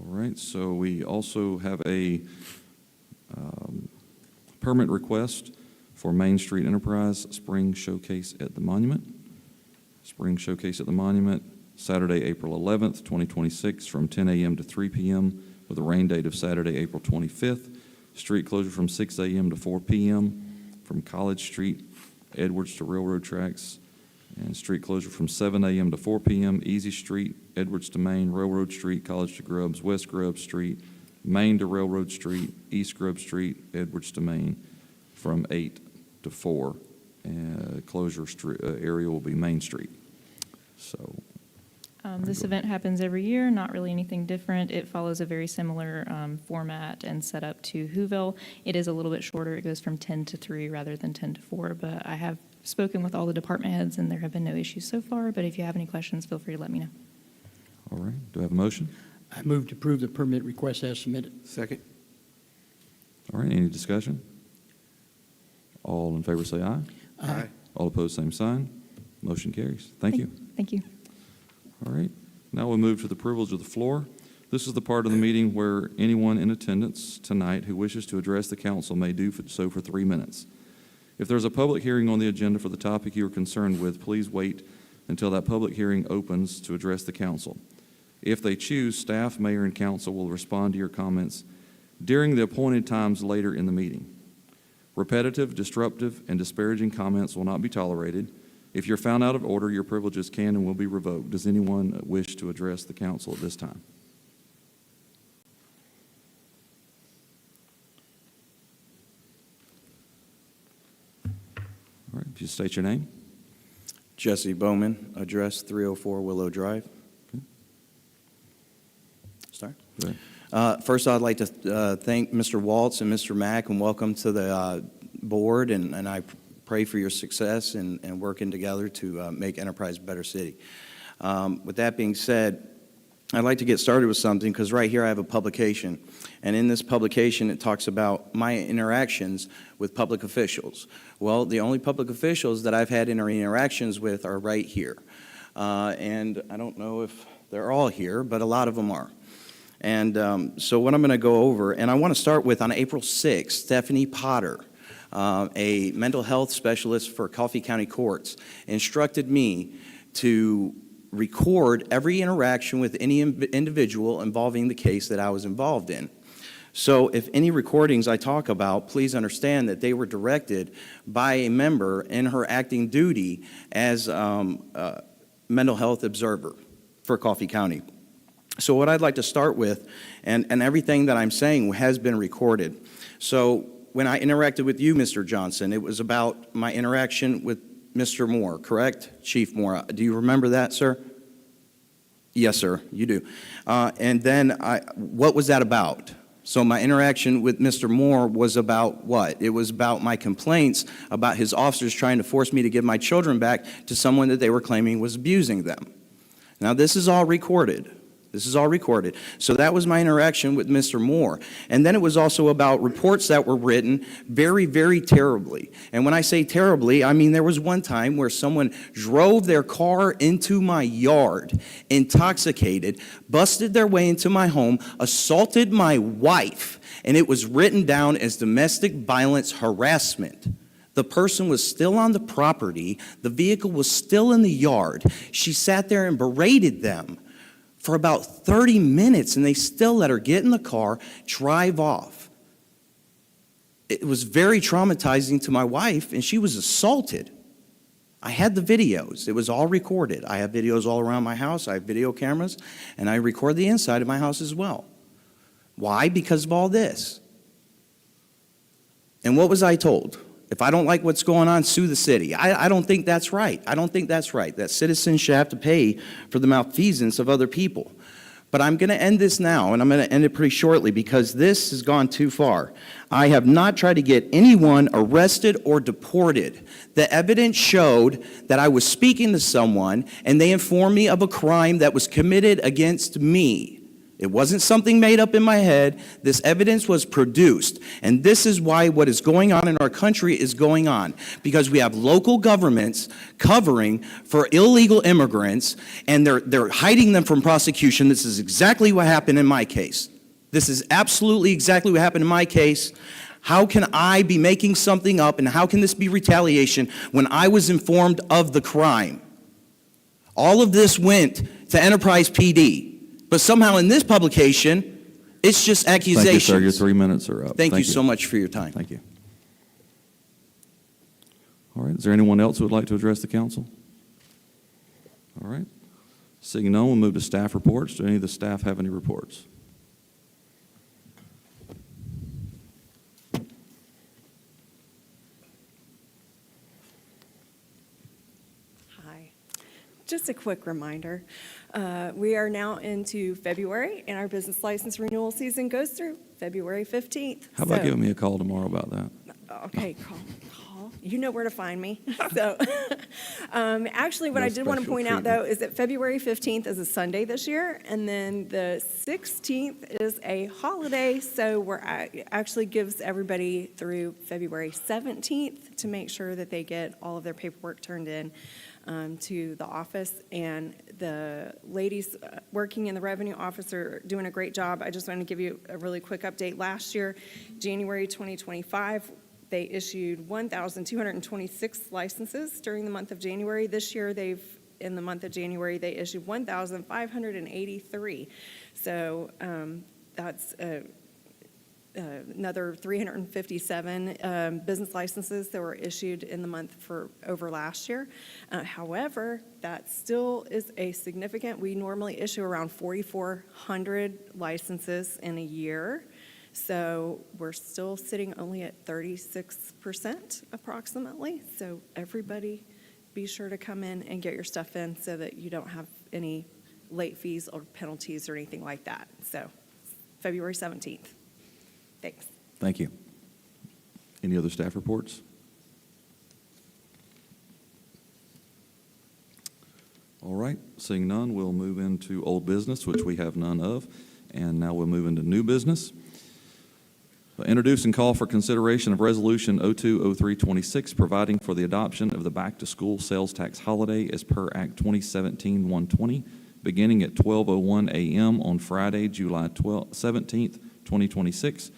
All right, so we also have a permit request for Main Street Enterprise Spring Showcase at the Monument. Spring Showcase at the Monument, Saturday, April 11th, 2026, from 10 a.m. to 3 p.m., with a rain date of Saturday, April 25th. Street closure from 6 a.m. to 4 p.m., from College Street, Edwards to Railroad Tracks, and street closure from 7 a.m. to 4 p.m., Easy Street, Edwards to Main, Railroad Street, College to Grubbs, West Grubbs Street, Main to Railroad Street, East Grubbs Street, Edwards to Main, from 8 to 4. Closure area will be Main Street. So, This event happens every year, not really anything different. It follows a very similar format and setup to Whoville. It is a little bit shorter. It goes from 10 to 3 rather than 10 to 4, but I have spoken with all the department heads, and there have been no issues so far, but if you have any questions, feel free to let me know. all right, do I have a motion? I move to approve the permit request as submitted. Second? All right, any discussion? All in favor say aye. Aye. All opposed, same sign. Motion carries. Thank you. Thank you. All right, now we'll move to the privilege of the floor. This is the part of the meeting where anyone in attendance tonight who wishes to address the council may do so for 3 minutes. If there's a public hearing on the agenda for the topic you are concerned with, please wait until that public hearing opens to address the council. If they choose, staff, mayor, and council will respond to your comments during the appointed times later in the meeting. Repetitive, disruptive, and disparaging comments will not be tolerated. If you're found out of order, your privileges can and will be revoked. Does anyone wish to address the council at this time? All right, if you state your name. Jesse Bowman, address 304 Willow Drive. Start. Go ahead. First, I'd like to thank Mr. Waltz and Mr. Mack and welcome to the board, and I pray for your success and working together to make Enterprise a better city. With that being said, I'd like to get started with something because right here I have a publication, and in this publication it talks about my interactions with public officials. Well, the only public officials that I've had interactions with are right here, and I don't know if they're all here, but a lot of them are. And so what I'm going to go over, and I want to start with on April 6th, Stephanie Potter, a mental health specialist for Coffee County Courts, instructed me to record every interaction with any individual involving the case that I was involved in. So if any recordings I talk about, please understand that they were directed by a member in her acting duty as a mental health observer for Coffee County. So what I'd like to start with, and everything that I'm saying has been recorded. So when I interacted with you, Mr. Johnson, it was about my interaction with Mr. Moore, correct? Chief Moore. Do you remember that, sir? Yes, sir, you do. And then what was that about? So my interaction with Mr. Moore was about what? It was about my complaints about his officers trying to force me to give my children back to someone that they were claiming was abusing them. Now, this is all recorded. This is all recorded. So that was my interaction with Mr. Moore. And then it was also about reports that were written very, very terribly. And when I say terribly, I mean there was one time where someone drove their car into my yard, intoxicated, busted their way into my home, assaulted my wife, and it was written down as domestic violence harassment. The person was still on the property. The vehicle was still in the yard. She sat there and berated them for about 30 minutes, and they still let her get in the car, drive off. It was very traumatizing to my wife, and she was assaulted. I had the videos. It was all recorded. I have videos all around my house. I have video cameras, and I record the inside of my house as well. Why? Because of all this. And what was I told? If I don't like what's going on, sue the city. I don't think that's right. I don't think that's right, that citizens should have to pay for the malfeasance of other people. But I'm going to end this now, and I'm going to end it pretty shortly because this has gone too far. I have not tried to get anyone arrested or deported. The evidence showed that I was speaking to someone, and they informed me of a crime that was committed against me. It wasn't something made up in my head. This evidence was produced. And this is why what is going on in our country is going on. Because we have local governments covering for illegal immigrants, and they're hiding them from prosecution. This is exactly what happened in my case. This is absolutely exactly what happened in my case. How can I be making something up, and how can this be retaliation when I was informed of the crime? All of this went to Enterprise PD. But somehow in this publication, it's just accusations. Thank you, sir. Your 3 minutes are up. Thank you so much for your time. Thank you. All right, is there anyone else who would like to address the council? All right. Seeing none, we'll move to staff reports. Do any of the staff have any reports? Hi. Just a quick reminder, we are now into February, and our business license renewal season goes through February 15th. How about So- giving me a call tomorrow about that? Okay, call. You know where to find me. So, actually, what No I did want to special point out, though, treatment. is that February 15th is a Sunday this year, and then the 16th is a holiday, so actually gives everybody through February 17th to make sure that they get all of their paperwork turned in to the office. And the ladies working in the revenue office are doing a great job. I just want to give you a really quick update. Last year, January 2025, they issued 1,226 licenses during the month of January. This year, in the month of January, they issued 1,583. So that's another 357 business licenses that were issued in the month for over last year. However, that still is a significant, we normally issue around 4,400 licenses in a year. So we're still sitting only at 36% approximately. So everybody be sure to come in and get your stuff in so that you don't have any late fees or penalties or anything like that. So February 17th. Thanks. Thank you. Any other staff reports? All right, seeing none, we'll move into old business, which we have none of, and now we'll move into new business. Introduce and call for consideration of Resolution 020326, providing for the adoption of the back-to-school sales tax holiday as per Act 2017-120, beginning at 12:01 a.m. on Friday, July 17th, 2026,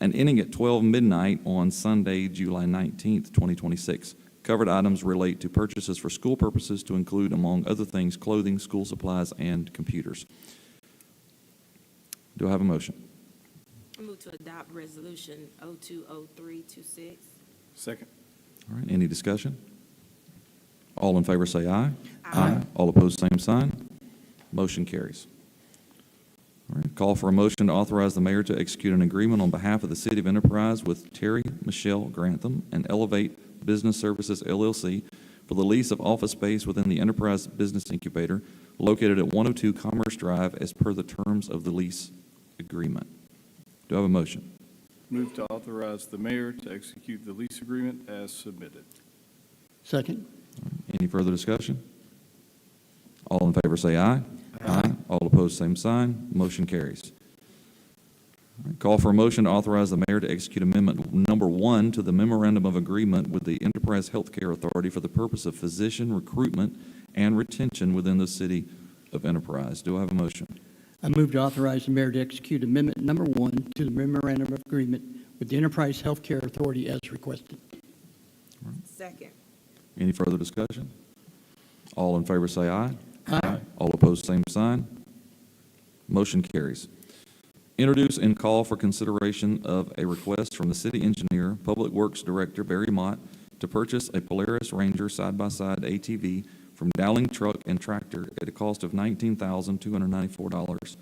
and ending at 12 midnight on Sunday, July 19th, 2026. Covered items relate to purchases for school purposes to include, among other things, clothing, school supplies, and computers. Do I have a motion? I move to adopt resolution 020326. Second. All right, any discussion? All in favor say aye. Aye. All opposed, same sign. Motion carries. All right, call for a motion to authorize the mayor to execute an agreement on behalf of the City of Enterprise with Terry Michelle Grantham and Elevate Business Services LLC for the lease of office space within the Enterprise Business Incubator located at 102 Commerce Drive as per the terms of the lease agreement. Do I have a motion? Move to authorize the mayor to execute the lease agreement as submitted. Second. Any further discussion? All in favor say aye. Aye. All opposed, same sign. Motion carries. All right, call for a motion to authorize the mayor to execute amendment number 1 to the memorandum of agreement with the Enterprise Healthcare Authority for the purpose of physician recruitment and retention within the City of Enterprise. Do I have a motion? I move to authorize the mayor to execute amendment number 1 to the memorandum of agreement with the Enterprise Healthcare Authority as requested. Second. Any further discussion? All in favor say aye. Aye. All opposed, same sign. Motion carries. Introduce and call for consideration of a request from the city engineer, Public Works Director Barry Mott to purchase a Polaris Ranger side-by-side ATV from Dowling Truck and Tractor at a cost of $19,294.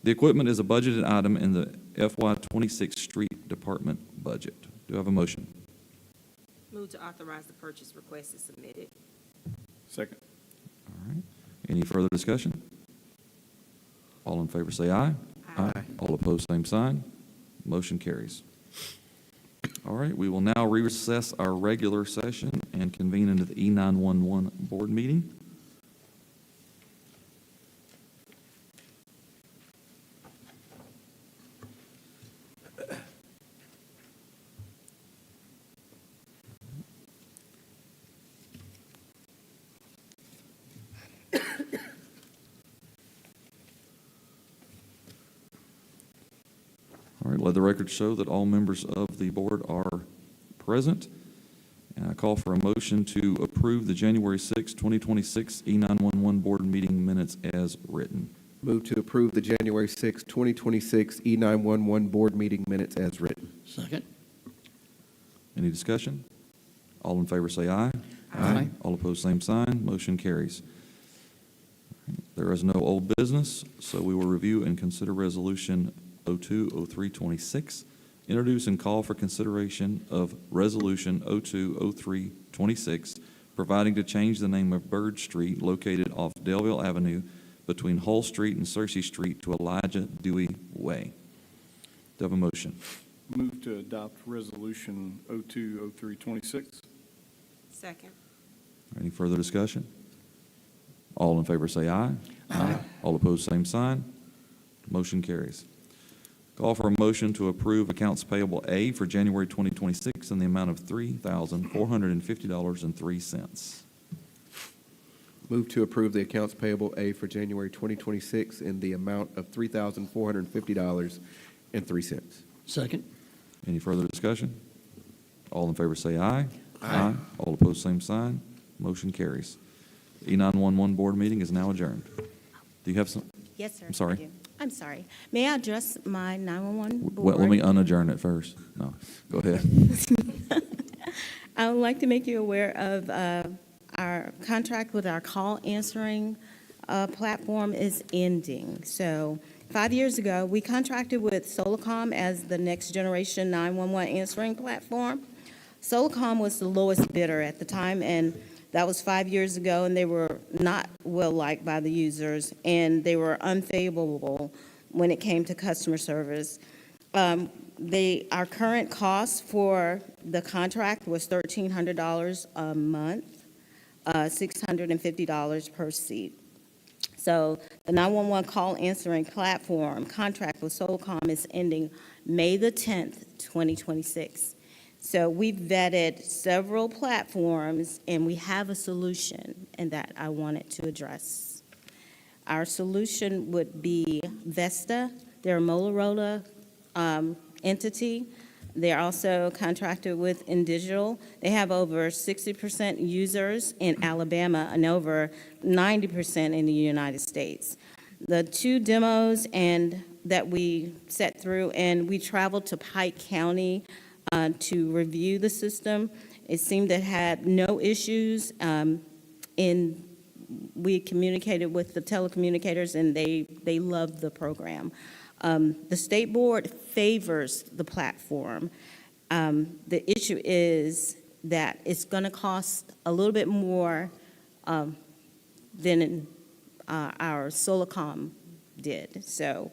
The equipment is a budgeted item in the FY26 Street Department budget. Do I have a motion? Move to authorize the purchase request is submitted. Second. All right. Any further discussion? All in favor say aye. Aye. All opposed, same sign. Motion carries. All right, we will now recess our regular session and convene into the E911 board meeting. All right, let the record show that all members of the board are present. And I call for a motion to approve the January 6, 2026 E911 board meeting minutes as written. Move to approve the January 6, 2026 E911 board meeting minutes as written. Second. Any discussion? All in favor say aye. Aye. All opposed, same sign. Motion carries. There is no old business, so we will review and consider Resolution 020326, introduce and call for consideration of Resolution 020326, providing to change the name of Bird Street located off Delville Avenue between Hull Street and Searcy Street to Elijah Dewey Way. Do I have a motion? Move to adopt Resolution 020326. Second. Any further discussion? All in favor say aye. Aye. All opposed, same sign. Motion carries. Call for a motion to approve accounts payable A for January 2026 in the amount of $3,450.03. Move to approve the accounts payable A for January 2026 in the amount of $3,450.03. Second. Any further discussion? All in favor say aye. Aye. All opposed, same sign. Motion carries. E911 board meeting is now adjourned. Do you have some? Yes, sir. I'm sorry. I do. I'm sorry. May I address my 911 board? Well, let me unadjourn it first. No, go ahead. I would like to make you aware of our contract with our call answering platform is ending. So 5 years ago, we contracted with Solacom as the next generation 911 answering platform. Solacom was the lowest bidder at the time, and that was 5 years ago, and they were not well-liked by the users, and they were unfavorable when it came to customer service. Our current cost for the contract was $1,300 a month, $650 per seat. So the 911 call answering platform contract with Solacom is ending May the 10th, 2026. So we've vetted several platforms, and we have a solution, and that I wanted to address. Our solution would be Vesta. They're a Motorola entity. They're also contracted with InDigital. They have over 60% users in Alabama and over 90% in the United States. The two demos that we set through, and we traveled to Pike County to review the system. It seemed it had no issues. We communicated with the telecommunicators, and they loved the program. The state board favors the platform. The issue is that it's going to cost a little bit more than our Solacom did. So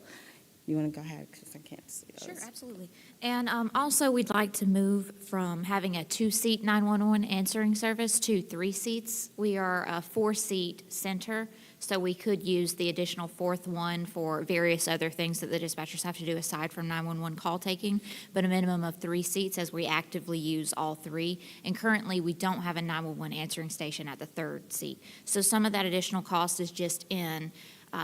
you want to go ahead, because I can't see those. Sure, absolutely. And also, we'd like to move from having a 2-seat 911 answering service to 3 seats. We are a 4-seat center, so we could use the additional 4th one for various other things that the dispatchers have to do aside from 911 call taking, but a minimum of 3 seats as we actively use all 3. And currently, we don't have a 911 answering station at the 3rd seat. So some of that additional cost is just in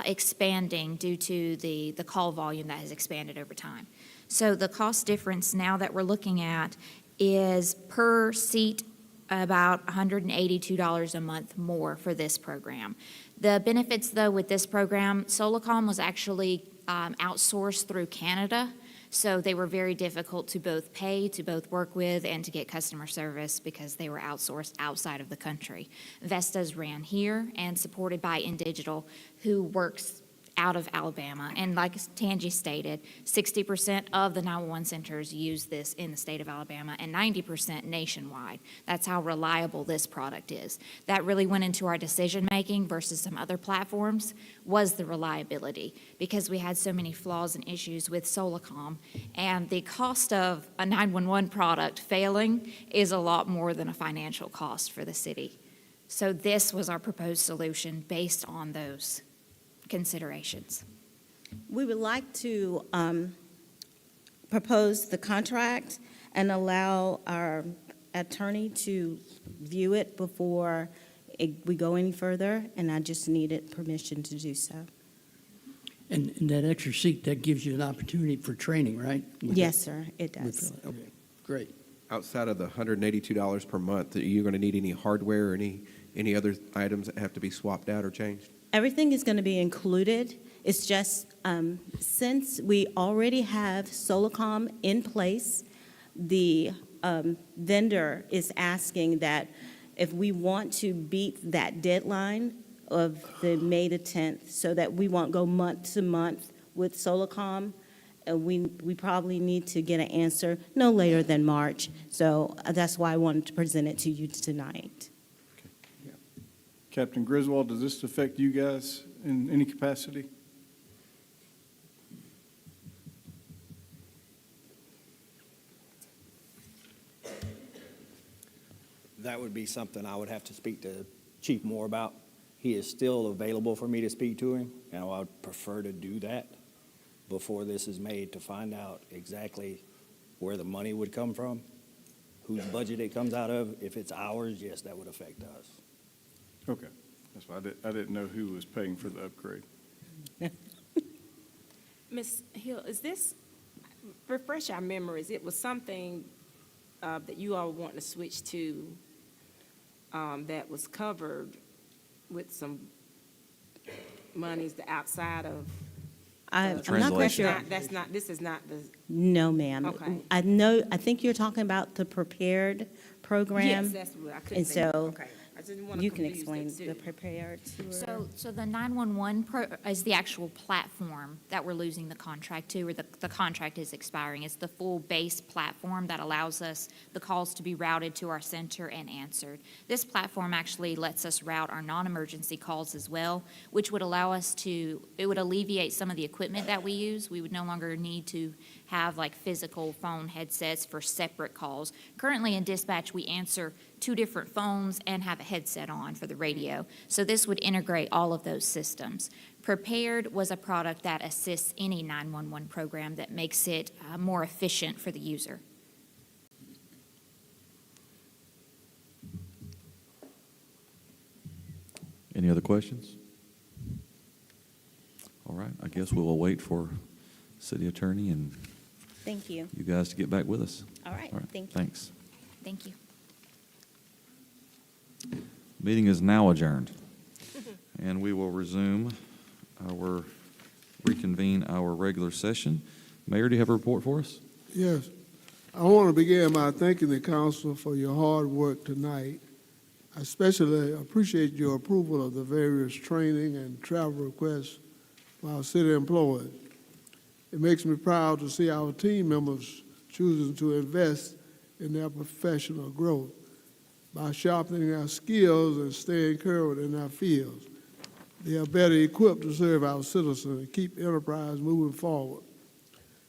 expanding due to the call volume that has expanded over time. So the cost difference now that we're looking at is per seat about $182 a month more for this program. The benefits, though, with this program, Solacom was actually outsourced through Canada, so they were very difficult to both pay, to both work with, and to get customer service because they were outsourced outside of the country. Vestas ran here and supported by InDigital, who works out of Alabama. And like Tangi stated, 60% of the 911 centers use this in the state of Alabama and 90% nationwide. That's how reliable this product is. That really went into our decision-making versus some other platforms, was the reliability, because we had so many flaws and issues with Solacom. And the cost of a 911 product failing is a lot more than a financial cost for the city. So this was our proposed solution based on those considerations. We would like to propose the contract and allow our attorney to view it before we go any further, and I just needed permission to do so. And that extra seat, that gives you an opportunity for training, right? Yes, sir, it does. Okay, great. Outside of the $182 per month, are you going to need any hardware or any other items that have to be swapped out or changed? Everything is going to be included. It's just, since we already have Solacom in place, the vendor is asking that if we want to beat that deadline of the May the 10th, so that we won't go month to month with Solacom, we probably need to get an answer no later than March. So that's why I wanted to present it to you tonight. Captain Griswold, does this affect you guys in any capacity? That would be something I would have to speak to Chief Moore about. He is still available for me to speak to him, and I would prefer to do that before this is made, to find out exactly where the money would come from, whose budget it comes out of. If it's ours, yes, that would affect us. Okay, that's why I didn't know who was paying for the upgrade. Ms. Hill, is this, refresh our memories, it was something that you all want to switch to that was covered with some monies outside of. I'm not quite sure. This is not the. No, ma'am. Okay. I think you're talking about the prepared program. Yes, that's what I couldn't And think. so Okay. I didn't want to you can confuse explain the two. the prepared to her. So the 911 is the actual platform that we're losing the contract to, or the contract is expiring. It's the full base platform that allows us the calls to be routed to our center and answered. This platform actually lets us route our non-emergency calls as well, which would allow us to, it would alleviate some of the equipment that we use. We would no longer need to have like physical phone headsets for separate calls. Currently in dispatch, we answer 2 different phones and have a headset on for the radio. So this would integrate all of those systems. Prepared was a product that assists any 911 program that makes it more efficient for the user. Any other questions? All right, I guess we will wait for city attorney and Thank you. you guys to get back with us. All right, thank you. Thanks. Thank you. Meeting is now adjourned, and we will reconvene our regular session. Mayor, do you have a report for us? Yes. I want to begin by thanking the council for your hard work tonight. I especially appreciate your approval of the various training and travel requests for our city employees. It makes me proud to see our team members choosing to invest in their professional growth by sharpening their skills and staying current in their fields. They are better equipped to serve our citizens and keep enterprise moving forward.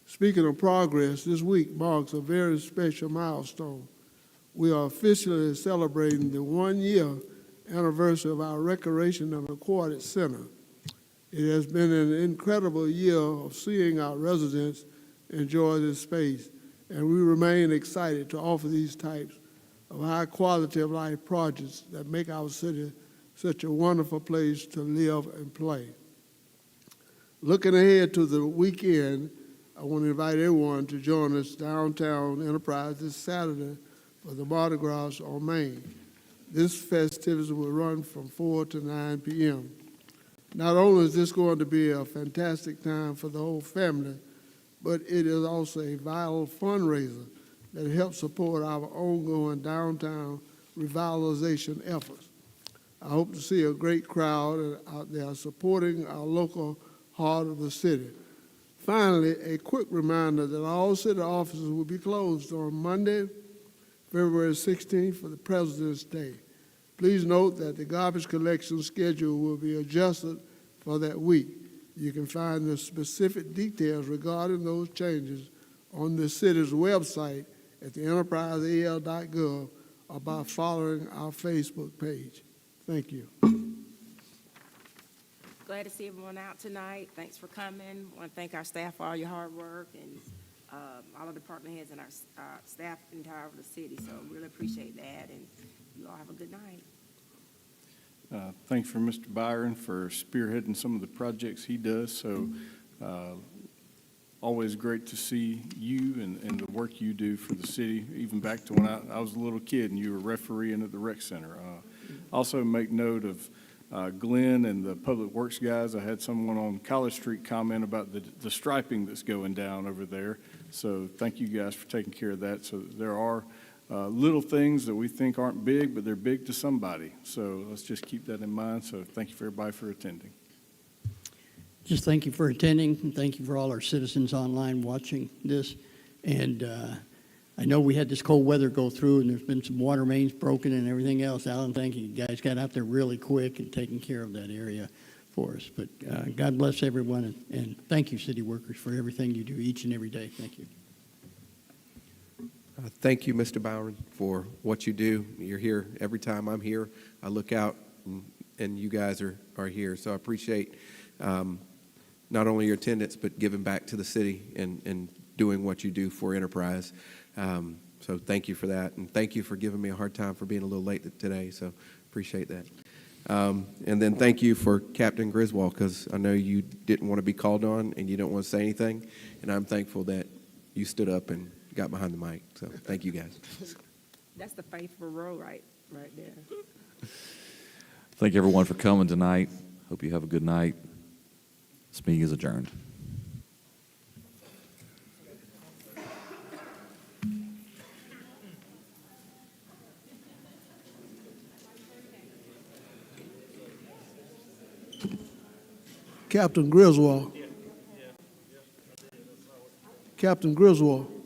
Speaking of progress, this week marks a very special milestone. We are officially celebrating the 1-year anniversary of our Recreation and Aquatic Center. It has been an incredible year of seeing our residents enjoy this space, and we remain excited to offer these types of high quality of life projects that make our city such a wonderful place to live and play. Looking ahead to the weekend, I want to invite everyone to join us downtown Enterprise this Saturday for the Mardi Gras on Main. This festivity will run from 4 to 9 p.m. Not only is this going to be a fantastic time for the whole family, but it is also a vital fundraiser that helps support our ongoing downtown revitalization efforts. I hope to see a great crowd out there supporting our local heart of the city. Finally, a quick reminder that all city offices will be closed on Monday, February 16th for the President's Day. Please note that the garbage collection schedule will be adjusted for that week. You can find the specific details regarding those changes on the city's website at the enterpriseal.gov or by following our Facebook page. Thank you. Glad to see everyone out tonight. Thanks for coming. Want to thank our staff for all your hard work and all the department heads and our staff entire over the city. So really appreciate that, and you all have a good night. Thanks for Mr. Byron for spearheading some of the projects he does. So always great to see you and the work you do for the city, even back to when I was a little kid and you were refereeing at the rec center. Also make note of Glenn and the Public Works guys. I had someone on College Street comment about the striping that's going down over there. So thank you guys for taking care of that. So there are little things that we think aren't big, but they're big to somebody. So let's just keep that in mind. So thank you for everybody for attending. Just thank you for attending, and thank you for all our citizens online watching this. And I know we had this cold weather go through, and there's been some water mains broken and everything else. Alan, thank you. You guys got out there really quick and taking care of that area for us. But God bless everyone, and thank you, city workers, for everything you do each and every day. Thank you. Thank you, Mr. Byron, for what you do. You're here every time I'm here. I look out, and you guys are here. So I appreciate not only your attendance, but giving back to the city and doing what you do for Enterprise. So thank you for that, and thank you for giving me a hard time for being a little late today, so appreciate that. And then thank you for Captain Griswold, because I know you didn't want to be called on and you don't want to say anything, and I'm thankful that you stood up and got behind the mic, so thank you guys. That's the faithful row right there. Thank everyone for coming tonight. Hope you have a good night. This meeting is adjourned. Captain Griswold. Captain Griswold.